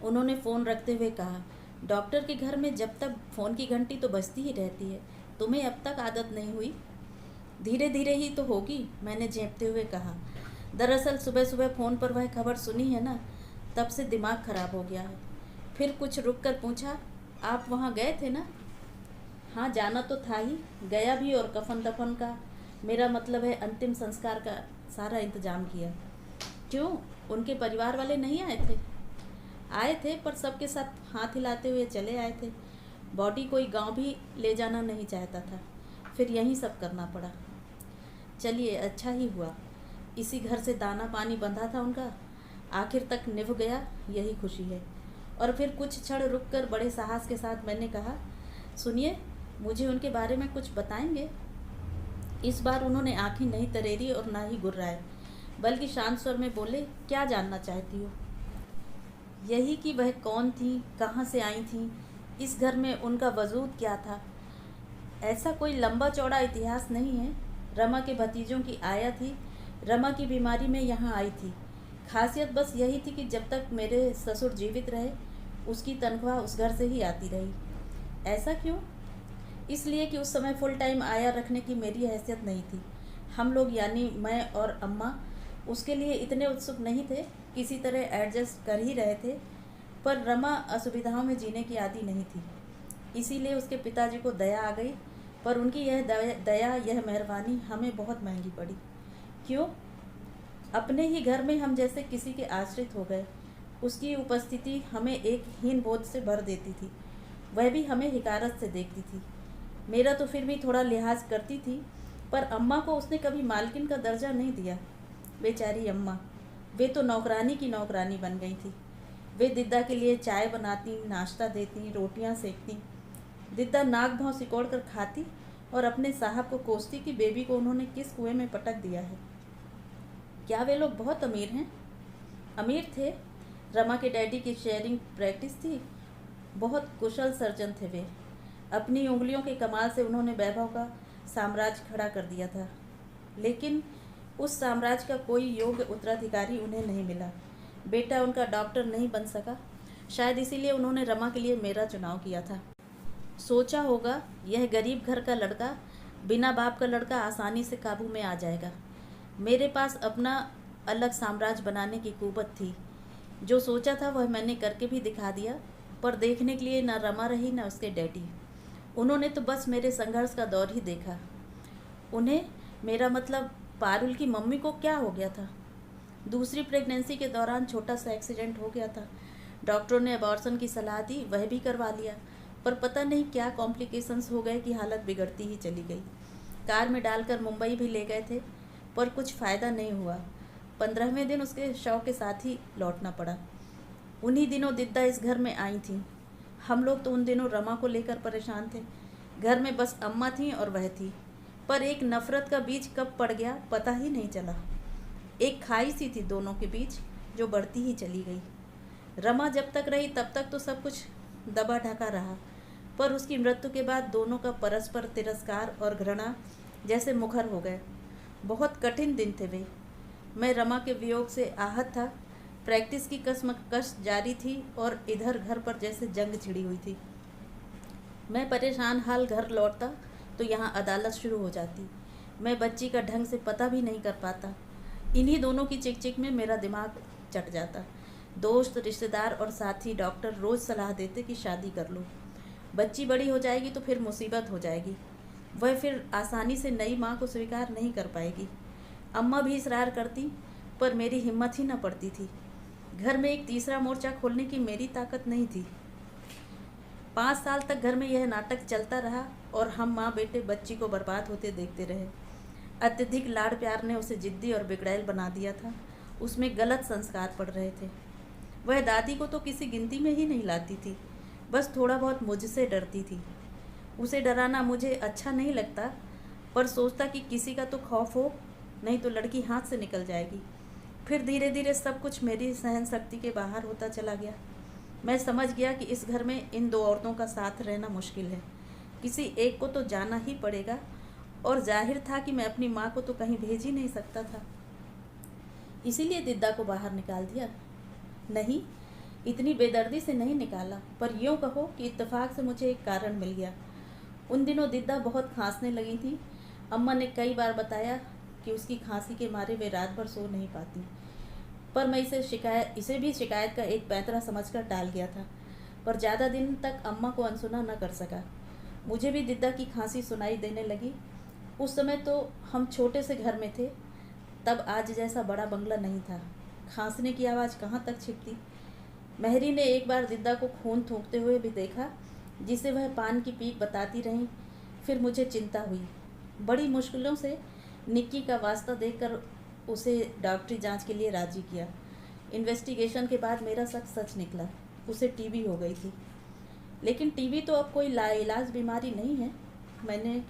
Speaker 1: उन्होंने फ़ोन रखते हुए कहा। डॉक्टर के घर में जब तक फ़ोन की घंटी तो बजती ही रहती है। तुम्हें अब तक आदत नहीं हुई? धीरे धीरे ही तो होगी, मैंने झेंपते हुए कहा। दरअसल सुबह सुबह फ़ोन पर वह खबर सुनी है ना, तब से दिमाग खराब हो गया है। फिर कुछ रुक कर पूछा, आप वहाँ गए थे ना? हाँ, जाना तो था ही, गया भी, और कफन दफन का, मेरा मतलब है अंतिम संस्कार का सारा इंतजाम किया। क्यों, उनके परिवार वाले नहीं आए थे? आए थे, पर सबके साथ हाथ हिलाते हुए चले आए थे। बॉडी कोई गांव भी ले जाना नहीं चाहता था, फिर यहीं सब करना पड़ा। चलिए, अच्छा ही हुआ। इसी घर से दाना पानी बंधा था उनका, आखिर तक निभ गया, यही खुशी है। और फिर कुछ क्षण रुककर बड़े साहस के साथ मैंने कहा, सुनिए, मुझे उनके बारे में कुछ बताएंगे? इस बार उन्होंने आंखें नहीं तरेरी और ना ही गुर्राए, बल्कि शांत स्वर में बोले, क्या जानना चाहती हो? यही कि वह कौन थी, कहाँ से आई थी, इस घर में उनका वजूद क्या था। ऐसा कोई लंबा चौड़ा इतिहास नहीं है। रमा के भतीजों की आया थी, रमा की बीमारी में यहाँ आई थी। खासियत बस यही थी कि जब तक मेरे ससुर जीवित रहे, उसकी तनख्वाह उस घर से ही आती रही। ऐसा क्यों? इसलिए कि उस समय फुल टाइम आया रखने की मेरी हैसियत नहीं थी। हम लोग यानी मैं और अम्मा उसके लिए इतने उत्सुक नहीं थे, किसी तरह एडजस्ट कर ही रहे थे। पर रमा असुविधाओं में जीने की आदी नहीं थी, इसीलिए उसके पिताजी को दया आ गई। पर उनकी यह दया, यह मेहरबानी हमें बहुत महंगी पड़ी। क्यों? अपने ही घर में हम जैसे किसी के आश्रित हो गए। उसकी उपस्थिति हमें एक हीन बोध से भर देती थी, वह भी हमें हिकारत से देखती थी। मेरा तो फिर भी थोड़ा लिहाज करती थी, पर अम्मा को उसने कभी मालकिन का दर्जा नहीं दिया। बेचारी अम्मा, वे तो नौकरानी की नौकरानी बन गई थी। वे दिद्दा के लिए चाय बनाती, नाश्ता देती, रोटियां सेकती। दिद्दा नाक भाव सिकोड़ कर खाती और अपने साहब को कोसती कि बेबी को उन्होंने किस कुएं में पटक दिया है। क्या वे लोग बहुत अमीर हैं? अमीर थे। रमा के डैडी की शेयरिंग प्रैक्टिस थी। बहुत कुशल सर्जन थे वे। अपनी उंगलियों के कमाल से उन्होंने वैभव का साम्राज्य खड़ा कर दिया था, लेकिन उस साम्राज्य का कोई योग्य उत्तराधिकारी उन्हें नहीं मिला। बेटा उनका डॉक्टर नहीं बन सका। शायद इसीलिए उन्होंने रमा के लिए मेरा चुनाव किया था। सोचा होगा यह गरीब घर का लड़का, बिना बाप का लड़का आसानी से काबू में आ जाएगा। मेरे पास अपना अलग साम्राज्य बनाने की कुव्वत थी। जो सोचा था वह मैंने करके भी दिखा दिया, पर देखने के लिए न रमा रही न उसके डैडी। उन्होंने तो बस मेरे संघर्ष का दौर ही देखा। उन्हें, मेरा मतलब पारुल की मम्मी को क्या हो गया था? दूसरी प्रेगनेंसी के दौरान छोटा सा एक्सीडेंट हो गया था। डॉक्टरों ने अबॉर्शन की सलाह दी, वह भी करवा लिया, पर पता नहीं क्या कॉम्प्लिकेशंस हो गए कि हालत बिगड़ती ही चली गई। कार में डालकर मुंबई भी ले गए थे, पर कुछ फ़ायदा नहीं हुआ। 15वें दिन उसके शव के साथ ही लौटना पड़ा। उन्हीं दिनों दिद्दा इस घर में आई थी। हम लोग तो उन दिनों रमा को लेकर परेशान थे। घर में बस अम्मा थी और वह थी, पर एक नफ़रत का बीज कब पड़ गया पता ही नहीं चला। एक खाई सी थी दोनों के बीच, जो बढ़ती ही चली गई। रमा जब तक रही तब तक तो सब कुछ दबा ढका रहा, पर उसकी मृत्यु के बाद दोनों का परस्पर तिरस्कार और घृणा जैसे मुखर हो गए। बहुत कठिन दिन थे वे। मैं रमा के वियोग से आहत था। प्रैक्टिस की कसमकश जारी थी और इधर घर पर जैसे जंग छिड़ी हुई थी। मैं परेशान हाल घर लौटता तो यहाँ अदालत शुरू हो जाती। मैं बच्ची का ढंग से पता भी नहीं कर पाता। इन्हीं दोनों की चिक चिक में मेरा दिमाग चट जाता। दोस्त, रिश्तेदार और साथी डॉक्टर रोज़ सलाह देते कि शादी कर लो, बच्ची बड़ी हो जाएगी तो फिर मुसीबत हो जाएगी, वह फिर आसानी से नई माँ को स्वीकार नहीं कर पाएगी। अम्मा भी इसरार करती, पर मेरी हिम्मत ही न पड़ती थी। घर में एक तीसरा मोर्चा खोलने की मेरी ताकत नहीं थी। 5 साल तक घर में यह नाटक चलता रहा और हम माँ बेटे बच्ची को बर्बाद होते देखते रहे। अत्यधिक लाड़ प्यार ने उसे जिद्दी और बिगड़ैल बना दिया था। उसमें गलत संस्कार पड़ रहे थे। वह दादी को तो किसी गिनती में ही नहीं लाती थी, बस थोड़ा बहुत मुझसे डरती थी। उसे डराना मुझे अच्छा नहीं लगता, पर सोचता कि किसी का तो खौफ हो, नहीं तो लड़की हाथ से निकल जाएगी। फिर धीरे धीरे सब कुछ मेरी सहन शक्ति के बाहर होता चला गया। मैं समझ गया कि इस घर में इन 2 औरतों का साथ रहना मुश्किल है। किसी एक को तो जाना ही पड़ेगा, और जाहिर था कि मैं अपनी माँ को तो कहीं भेज ही नहीं सकता था। इसीलिए दिद्दा को बाहर निकाल दिया। नहीं, इतनी बेदर्दी से नहीं निकाला, पर यूँ कहो कि इत्तेफाक से मुझे एक कारण मिल गया। उन दिनों दिद्दा बहुत खांसने लगी थी। अम्मा ने कई बार बताया कि उसकी खांसी के मारे वे रात भर सो नहीं पाती, पर मैं इसे भी शिकायत का एक पैंतरा समझकर टाल गया था। पर ज़्यादा दिन तक अम्मा को अनसुना न कर सका। मुझे भी दिद्दा की खांसी सुनाई देने लगी। उस समय तो हम छोटे से घर में थे, तब आज जैसा बड़ा बंगला नहीं था। खांसने की आवाज़ कहाँ तक छिपती। मेहरी ने एक बार दिद्दा को खून थूकते हुए भी देखा, जिसे वह पान की पीक बताती रहीं। फिर मुझे चिंता हुई। बड़ी मुश्किलों से निक्की का वास्ता देकर उसे डॉक्टरी जांच के लिए राजी किया। इन्वेस्टिगेशन के बाद मेरा शक सच निकला, उसे टीबी हो गई थी। लेकिन टीबी तो अब कोई लाइलाज बीमारी नहीं है, मैंने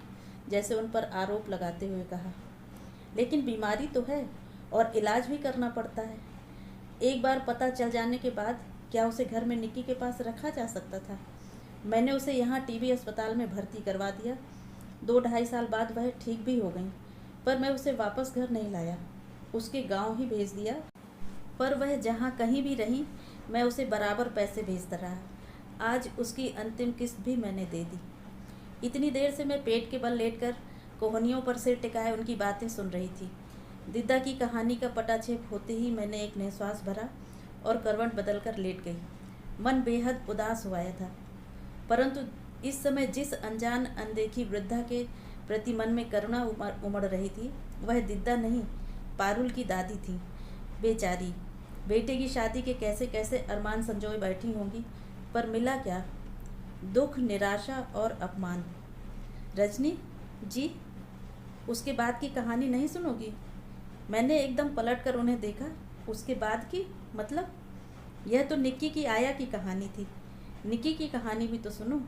Speaker 1: जैसे उन पर आरोप लगाते हुए कहा। लेकिन बीमारी तो है और इलाज भी करना पड़ता है। एक बार पता चल जाने के बाद क्या उसे घर में निक्की के पास रखा जा सकता था? मैंने उसे यहाँ टीबी अस्पताल में भर्ती करवा दिया। 2-2.5 साल बाद वह ठीक भी हो गई, पर मैं उसे वापस घर नहीं लाया, उसके गांव ही भेज दिया। पर वह जहाँ कहीं भी रही, मैं उसे बराबर पैसे भेजता रहा। आज उसकी अंतिम किस्त भी मैंने दे दी। इतनी देर से मैं पेट के बल लेटकर कोहनियों पर सिर टिकाए उनकी बातें सुन रही थी। दिद्दा की कहानी का पटाक्षेप होते ही मैंने एक निश्वास भरा और करवट बदलकर लेट गई। मन बेहद उदास हो आया था, परंतु इस समय जिस अनजान अनदेखी वृद्धा के प्रति मन में करुणा उमड़ रही थी, वह दिद्दा नहीं, पारुल की दादी थी। बेचारी बेटे की शादी के कैसे कैसे अरमान संजोए बैठी होंगी, पर मिला क्या? दुख, निराशा और अपमान। रजनी जी, उसके बाद की कहानी नहीं सुनोगी? मैंने एकदम पलट कर उन्हें देखा। उसके बाद की मतलब? यह तो निक्की की आया की कहानी थी। निक्की की कहानी भी तो सुनो।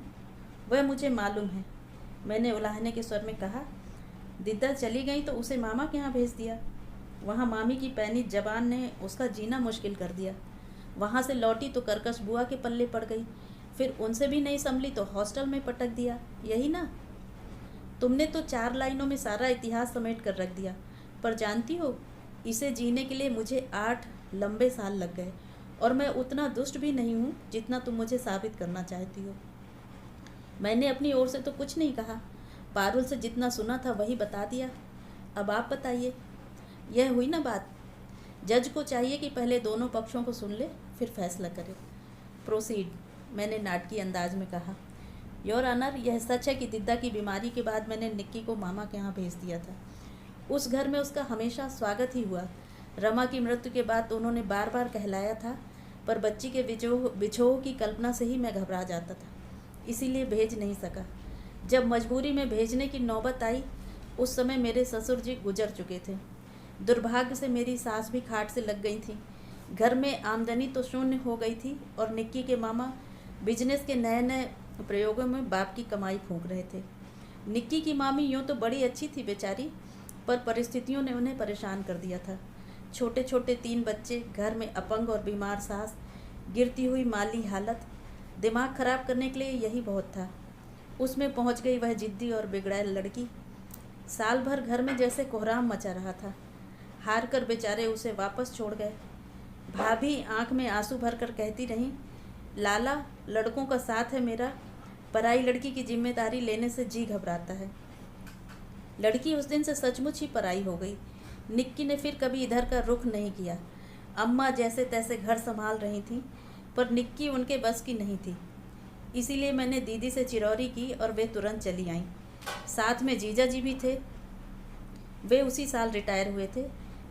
Speaker 1: वह मुझे मालूम है, मैंने उलाहने के स्वर में कहा। दिद्दा चली गई तो उसे मामा के यहाँ भेज दिया। वहाँ मामी की पैनी जबान ने उसका जीना मुश्किल कर दिया। वहाँ से लौटी तो करकश बुआ के पल्ले पड़ गई। फिर उनसे भी नहीं संभली तो हॉस्टल में पटक दिया। यही ना? तुमने तो 4 लाइनों में सारा इतिहास समेट कर रख दिया। पर जानती हो, इसे जीने के लिए मुझे 8 लंबे साल लग गए। और मैं उतना दुष्ट भी नहीं हूँ जितना तुम मुझे साबित करना चाहती हो। मैंने अपनी ओर से तो कुछ नहीं कहा। पारुल से जितना सुना था वही बता दिया। अब आप बताइए। यह हुई ना बात। जज को चाहिए कि पहले दोनों पक्षों को सुन ले, फिर फैसला करे। प्रोसीड, मैंने नाटकीय अंदाज में कहा। योर ऑनर, यह सच है कि दिद्दा की बीमारी के बाद मैंने निक्की को मामा के यहाँ भेज दिया था। उस घर में उसका हमेशा स्वागत ही हुआ। रमा की मृत्यु के बाद तो उन्होंने बार बार कहलाया था, पर बच्ची के बिछोह की कल्पना से ही मैं घबरा जाता था, इसीलिए भेज नहीं सका। जब मजबूरी में भेजने की नौबत आई, उस समय मेरे ससुर जी गुजर चुके थे। दुर्भाग्य से मेरी सास भी खाट से लग गई थी। घर में आमदनी तो शून्य हो गई थी और निक्की के मामा बिजनेस के नए नए प्रयोगों में बाप की कमाई फूंक रहे थे। निक्की की मामी यूँ तो बड़ी अच्छी थी बेचारी, पर परिस्थितियों ने उन्हें परेशान कर दिया था। छोटे छोटे 3 बच्चे, घर में अपंग और बीमार सास, गिरती हुई माली हालत, दिमाग खराब करने के लिए यही बहुत था। उसमें पहुंच गई वह जिद्दी और बिगड़ैल लड़की। साल भर घर में जैसे कोहराम मचा रहा था। हार कर बेचारे उसे वापस छोड़ गए। भाभी आंख में आंसू भर कर कहती रहीं, लाला, लड़कों का साथ है मेरा, पराई लड़की की जिम्मेदारी लेने से जी घबराता है। लड़की उस दिन से सचमुच ही पराई हो गई। निक्की ने फिर कभी इधर का रुख नहीं किया। अम्मा जैसे तैसे घर संभाल रही थीं, पर निक्की उनके बस की नहीं थी। इसीलिए मैंने दीदी से चिरौरी की और वे तुरंत चली आईं। साथ में जीजा जी भी थे। वे उसी साल रिटायर हुए थे,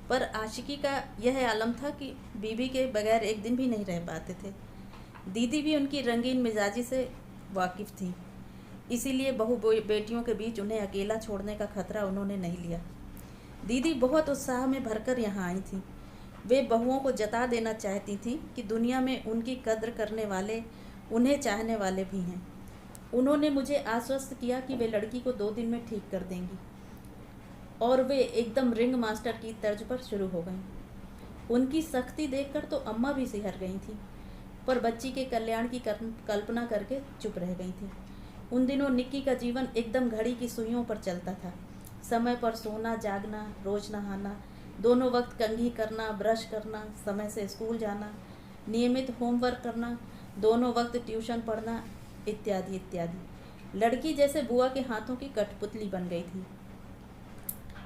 Speaker 1: पर आशिकी का यह आलम था कि बीबी के बगैर एक दिन भी नहीं रह पाते थे। दीदी भी उनकी रंगीन मिजाजी से वाकिफ़ थी, इसीलिए बहू बेटियों के बीच उन्हें अकेला छोड़ने का खतरा उन्होंने नहीं लिया। दीदी बहुत उत्साह में भरकर यहाँ आई थी। वे बहुओं को जता देना चाहती थीं कि दुनिया में उनकी कद्र करने वाले, उन्हें चाहने वाले भी हैं। उन्होंने मुझे आश्वस्त किया कि वे लड़की को 2 दिन में ठीक कर देंगी, और वे एकदम रिंग मास्टर की तर्ज पर शुरू हो गईं। उनकी सख्ती देखकर तो अम्मा भी सिहर गई थी, पर बच्ची के कल्याण की कल्पना करके चुप रह गई थी। उन दिनों निक्की का जीवन एकदम घड़ी की सुइयों पर चलता था। समय पर सोना, जागना, रोज नहाना, दोनों वक्त कंघी करना, ब्रश करना, समय से स्कूल जाना, नियमित होमवर्क करना, दोनों वक्त ट्यूशन पढ़ना, इत्यादि इत्यादि। लड़की जैसे बुआ के हाथों की कठपुतली बन गई थी।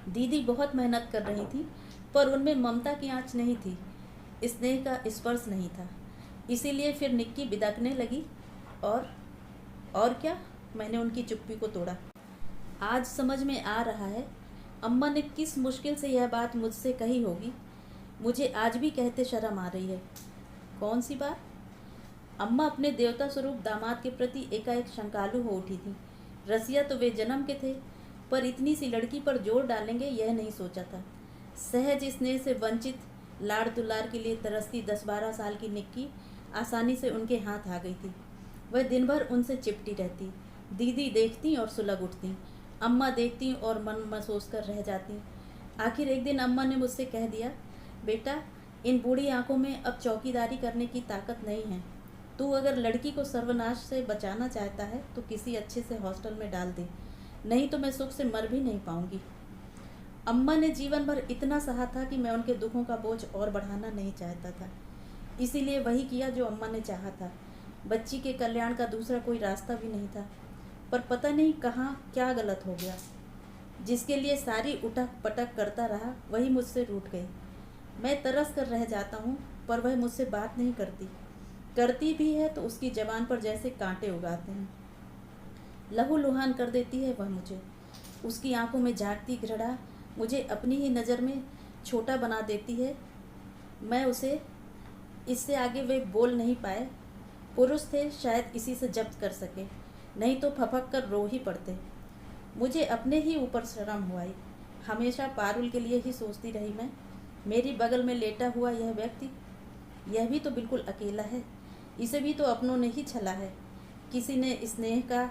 Speaker 1: दीदी बहुत मेहनत कर रही थी, पर उनमें ममता की आँच नहीं थी, स्नेह का स्पर्श नहीं था। इसीलिए फिर निक्की बिदकने लगी। और क्या? मैंने उनकी चुप्पी को तोड़ा। आज समझ में आ रहा है, अम्मा ने किस मुश्किल से यह बात मुझसे कही होगी। मुझे आज भी कहते शर्म आ रही है। कौन सी बात? अम्मा अपने देवता स्वरूप दामाद के प्रति एकाएक शंकालु हो उठी थी। रसिया तो वे जन्म के थे, पर इतनी सी लड़की पर जोर डालेंगे यह नहीं सोचा था। सहज स्नेह से वंचित, लाड़ दुलार के लिए तरसती 10-12 साल की निक्की आसानी से उनके हाथ आ गई थी। वह दिन भर उनसे चिपटी रहती। दीदी देखती और सुलग उठती, अम्मा देखती और मन महसूस कर रह जाती। आखिर एक दिन अम्मा ने मुझसे कह दिया, बेटा, इन बूढ़ी आंखों में अब चौकीदारी करने की ताकत नहीं है। तू अगर लड़की को सर्वनाश से बचाना चाहता है तो किसी अच्छे से हॉस्टल में डाल दे, नहीं तो मैं सुख से मर भी नहीं पाऊंगी। अम्मा ने जीवन भर इतना सहा था कि मैं उनके दुखों का बोझ और बढ़ाना नहीं चाहता था। इसीलिए वही किया जो अम्मा ने चाहा था। बच्ची के कल्याण का दूसरा कोई रास्ता भी नहीं था, पर पता नहीं कहाँ क्या गलत हो गया। जिसके लिए सारी उठक पटक करता रहा, वही मुझसे रूठ गई। मैं तरस कर रह जाता हूँ, पर वह मुझसे बात नहीं करती। करती भी है तो उसकी जबान पर जैसे कांटे उगाते हैं। लहू लुहान कर देती है वह मुझे। उसकी आंखों में झांकती घृणा मुझे अपनी ही नज़र में छोटा बना देती है। मैं उसे, इससे आगे वे बोल नहीं पाए। पुरुष थे, शायद इसी से जब्त कर सके, नहीं तो फपक कर रो ही पड़ते। मुझे अपने ही ऊपर शर्म हुई। हमेशा पारुल के लिए ही सोचती रही मैं। मेरी बगल में लेटा हुआ यह व्यक्ति, यह भी तो बिल्कुल अकेला है। इसे भी तो अपनों ने ही छला है। किसी ने स्नेह का,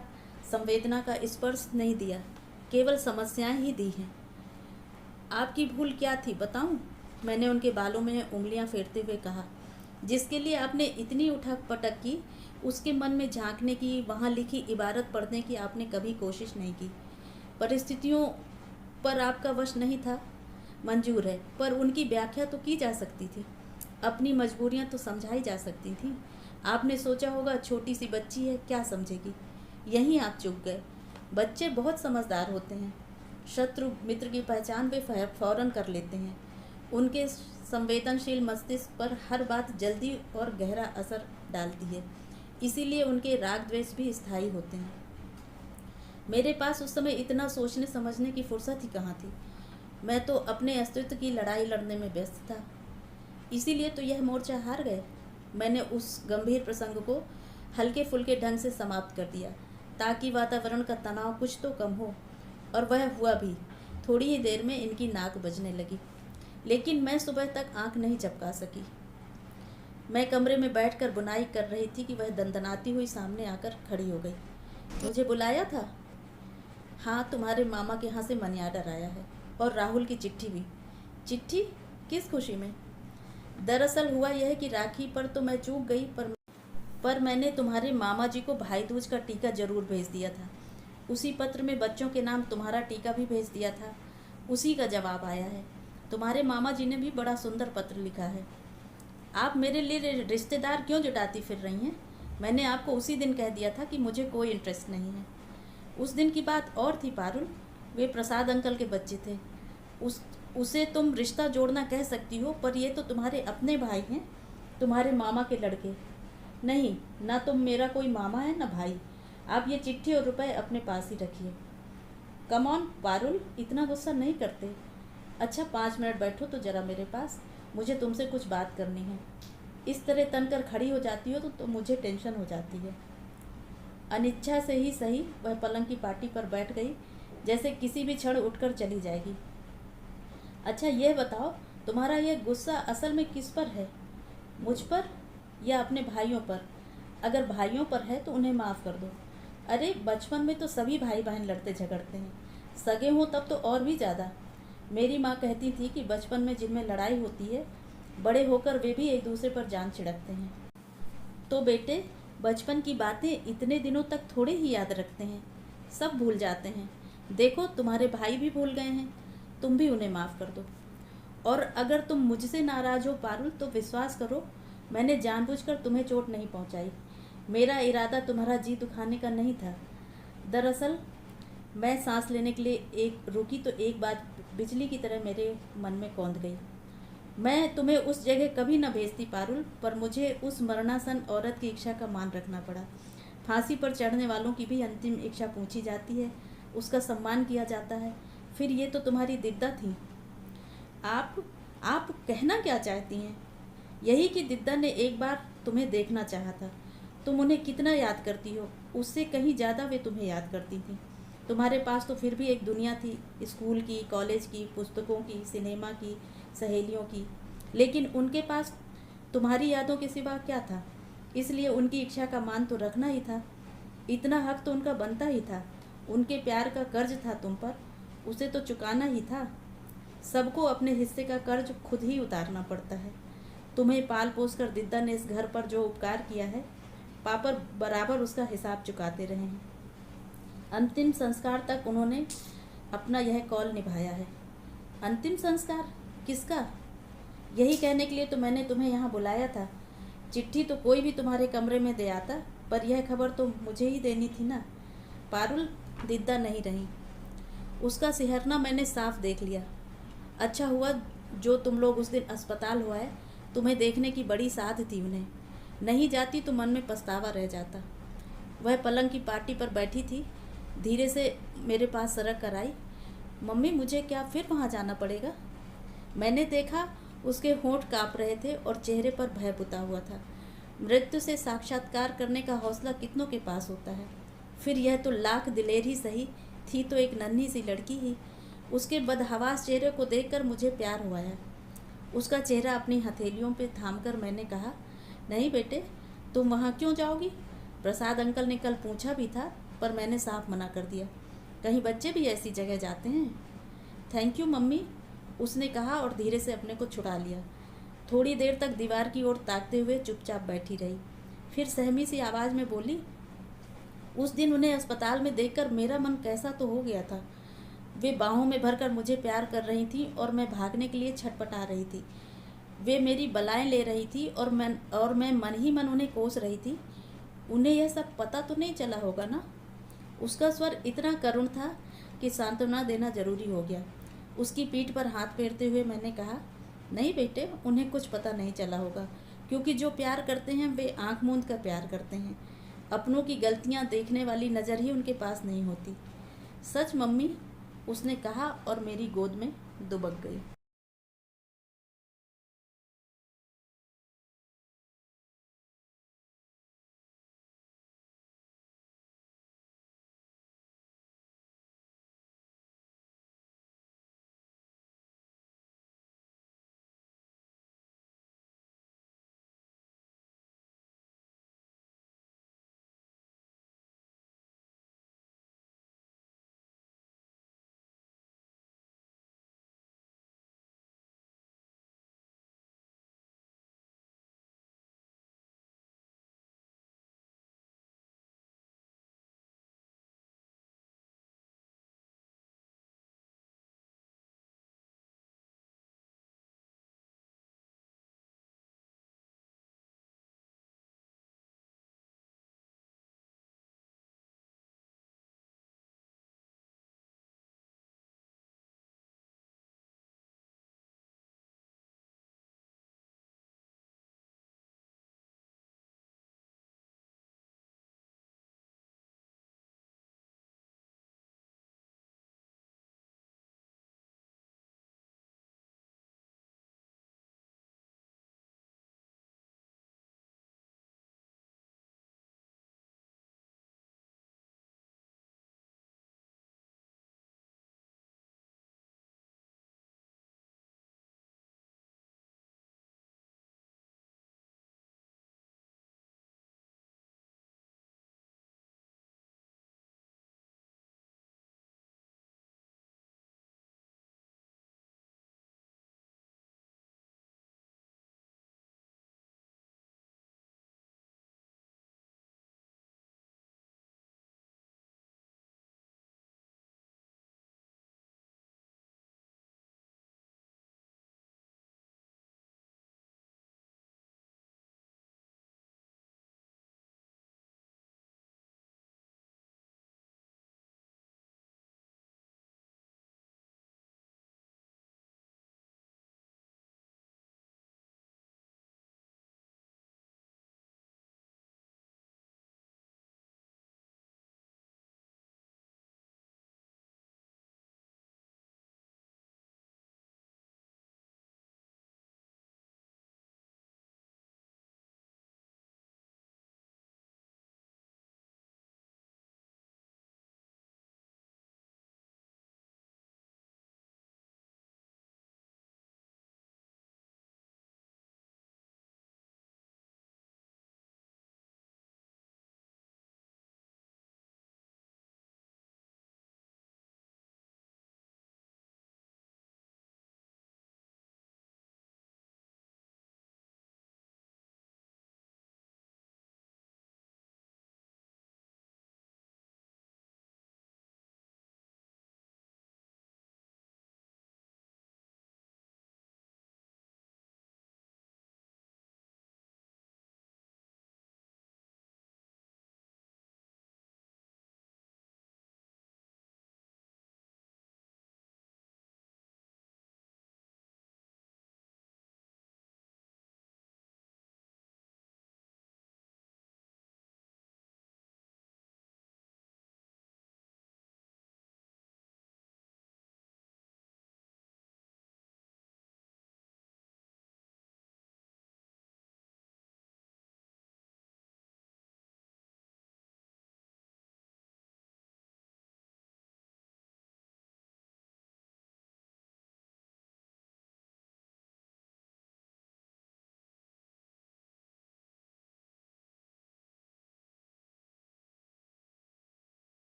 Speaker 1: संवेदना का स्पर्श नहीं दिया, केवल समस्याएं ही दी हैं। आपकी भूल क्या थी बताऊं? मैंने उनके बालों में उंगलियां फेरते हुए कहा। जिसके लिए आपने इतनी उठक पटक की, उसके मन में झांकने की, वहाँ लिखी इबारत पढ़ने की आपने कभी कोशिश नहीं की। परिस्थितियों पर आपका वश नहीं था, मंजूर है, पर उनकी व्याख्या तो की जा सकती थी। अपनी मजबूरियां तो समझाई जा सकती थी। आपने सोचा होगा छोटी सी बच्ची है, क्या समझेगी। यहीं आप चूक गए। बच्चे बहुत समझदार होते हैं। शत्रु मित्र की पहचान वे फौरन कर लेते हैं। उनके संवेदनशील मस्तिष्क पर हर बात जल्दी और गहरा असर डालती है। इसीलिए उनके राग द्वेष भी स्थायी होते हैं। मेरे पास उस समय इतना सोचने समझने की फुर्सत ही कहाँ थी। मैं तो अपने अस्तित्व की लड़ाई लड़ने में व्यस्त था। इसीलिए तो यह मोर्चा हार गए। मैंने उस गंभीर प्रसंग को हल्के फुल्के ढंग से समाप्त कर दिया, ताकि वातावरण का तनाव कुछ तो कम हो। और वह हुआ भी। थोड़ी ही देर में इनकी नाक बजने लगी, लेकिन मैं सुबह तक आंख नहीं झपका सकी। मैं कमरे में बैठकर बुनाई कर रही थी कि वह दंदनाती हुई सामने आकर खड़ी हो गई। मुझे बुलाया था? हाँ, तुम्हारे मामा के यहाँ से मनी आर्डर आया है, और राहुल की चिट्ठी भी। चिट्ठी? किस खुशी में? दरअसल हुआ यह कि राखी पर तो मैं चूक गई, पर मैंने तुम्हारे मामा जी को भाई दूज का टीका जरूर भेज दिया था। उसी पत्र में बच्चों के नाम तुम्हारा टीका भी भेज दिया था। उसी का जवाब आया है। तुम्हारे मामा जी ने भी बड़ा सुंदर पत्र लिखा है। आप मेरे लिए रिश्तेदार क्यों जुटाती फिर रही हैं? मैंने आपको उसी दिन कह दिया था कि मुझे कोई इंटरेस्ट नहीं है। उस दिन की बात और थी पारुल। वे प्रसाद अंकल के बच्चे थे। उसे तुम रिश्ता जोड़ना कह सकती हो, पर ये तो तुम्हारे अपने भाई हैं, तुम्हारे मामा के लड़के। नहीं, ना तुम मेरा कोई मामा है ना भाई। आप ये चिट्ठी और रुपए अपने पास ही रखिए। कम ऑन पारुल, इतना गुस्सा नहीं करते। अच्छा, 5 मिनट बैठो तो जरा मेरे पास, मुझे तुमसे कुछ बात करनी है। इस तरह तनकर खड़ी हो जाती हो तो मुझे टेंशन हो जाती है। अनिच्छा से ही सही, वह पलंग की पाटी पर बैठ गई, जैसे किसी भी क्षण उठकर चली जाएगी। अच्छा यह बताओ, तुम्हारा यह गुस्सा असल में किस पर है? मुझ पर या अपने भाइयों पर? अगर भाइयों पर है तो उन्हें माफ़ कर दो। अरे बचपन में तो सभी भाई बहन लड़ते झगड़ते हैं, सगे हों तब तो और भी ज़्यादा। मेरी माँ कहती थी कि बचपन में जिनमें लड़ाई होती है, बड़े होकर वे भी एक दूसरे पर जान छिड़कते हैं। तो बेटे, बचपन की बातें इतने दिनों तक थोड़े ही याद रखते हैं, सब भूल जाते हैं। देखो, तुम्हारे भाई भी भूल गए हैं, तुम भी उन्हें माफ़ कर दो। और अगर तुम मुझसे नाराज़ हो पारुल, तो विश्वास करो, मैंने जानबूझकर तुम्हें चोट नहीं पहुंचाई। मेरा इरादा तुम्हारा जी दुखाने का नहीं था। दरअसल मैं सांस लेने के लिए एक रुकी तो एक बात बिजली की तरह मेरे मन में कौंध गई। मैं तुम्हें उस जगह कभी न भेजती पारुल, पर मुझे उस मरणासन औरत की इच्छा का मान रखना पड़ा। फांसी पर चढ़ने वालों की भी अंतिम इच्छा पूछी जाती है, उसका सम्मान किया जाता है। फिर ये तो तुम्हारी दिद्दा थी। आप कहना क्या चाहती हैं? यही कि दिद्दा ने एक बार तुम्हें देखना चाहा था। तुम उन्हें कितना याद करती हो, उससे कहीं ज़्यादा वे तुम्हें याद करती थी। तुम्हारे पास तो फिर भी एक दुनिया थी, स्कूल की, कॉलेज की, पुस्तकों की, सिनेमा की, सहेलियों की, लेकिन उनके पास तुम्हारी यादों के सिवा क्या था? इसलिए उनकी इच्छा का मान तो रखना ही था। इतना हक तो उनका बनता ही था। उनके प्यार का कर्ज था तुम पर, उसे तो चुकाना ही था। सबको अपने हिस्से का कर्ज खुद ही उतारना पड़ता है। तुम्हें पाल पोस कर दिद्दा ने इस घर पर जो उपकार किया है, पापर बराबर उसका हिसाब चुकाते रहे हैं। अंतिम संस्कार तक उन्होंने अपना यह कौल निभाया है। अंतिम संस्कार? किसका? यही कहने के लिए तो मैंने तुम्हें यहाँ बुलाया था। चिट्ठी तो कोई भी तुम्हारे कमरे में दे आता, पर यह खबर तो मुझे ही देनी थी ना। पारुल, दिद्दा नहीं रही। उसका सिहरना मैंने साफ देख लिया। अच्छा हुआ जो तुम लोग उस दिन अस्पताल हुआ है, तुम्हें देखने की बड़ी साध थी उन्हें। नहीं जाती तो मन में पछतावा रह जाता। वह पलंग की पाटी पर बैठी थी, धीरे से मेरे पास सरक कर आई। मम्मी, मुझे क्या फिर वहाँ जाना पड़ेगा? मैंने देखा उसके होंठ काँप रहे थे और चेहरे पर भय पुता हुआ था। मृत्यु से साक्षात्कार करने का हौसला कितनों के पास होता है। फिर यह तो लाख दिलेर ही सही, थी तो एक नन्ही सी लड़की ही। उसके बदहवास चेहरे को देखकर मुझे प्यार हुआ है। उसका चेहरा अपनी हथेलियों पे थामकर मैंने कहा, नहीं बेटे, तुम वहाँ क्यों जाओगी? प्रसाद अंकल ने कल पूछा भी था, पर मैंने साफ मना कर दिया। कहीं बच्चे भी ऐसी जगह जाते हैं? थैंक यू मम्मी, उसने कहा और धीरे से अपने को छुड़ा लिया। थोड़ी देर तक दीवार की ओर ताकते हुए चुपचाप बैठी रही। फिर सहमी सी आवाज़ में बोली, उस दिन उन्हें अस्पताल में देखकर मेरा मन कैसा तो हो गया था। वे बाहों में भरकर मुझे प्यार कर रही थी और मैं भागने के लिए छटपटा रही थी। वे मेरी बलाएं ले रही थी और मैं मन ही मन उन्हें कोस रही थी। उन्हें यह सब पता तो नहीं चला होगा ना? उसका स्वर इतना करुण था कि सांत्वना देना जरूरी हो गया। उसकी पीठ पर हाथ फेरते हुए मैंने कहा, नहीं बेटे, उन्हें कुछ पता नहीं चला होगा, क्योंकि जो प्यार करते हैं वे आंख मूंद कर प्यार करते हैं। अपनों की गलतियां देखने वाली नज़र ही उनके पास नहीं होती। सच मम्मी, उसने कहा और मेरी गोद में दुबक गई।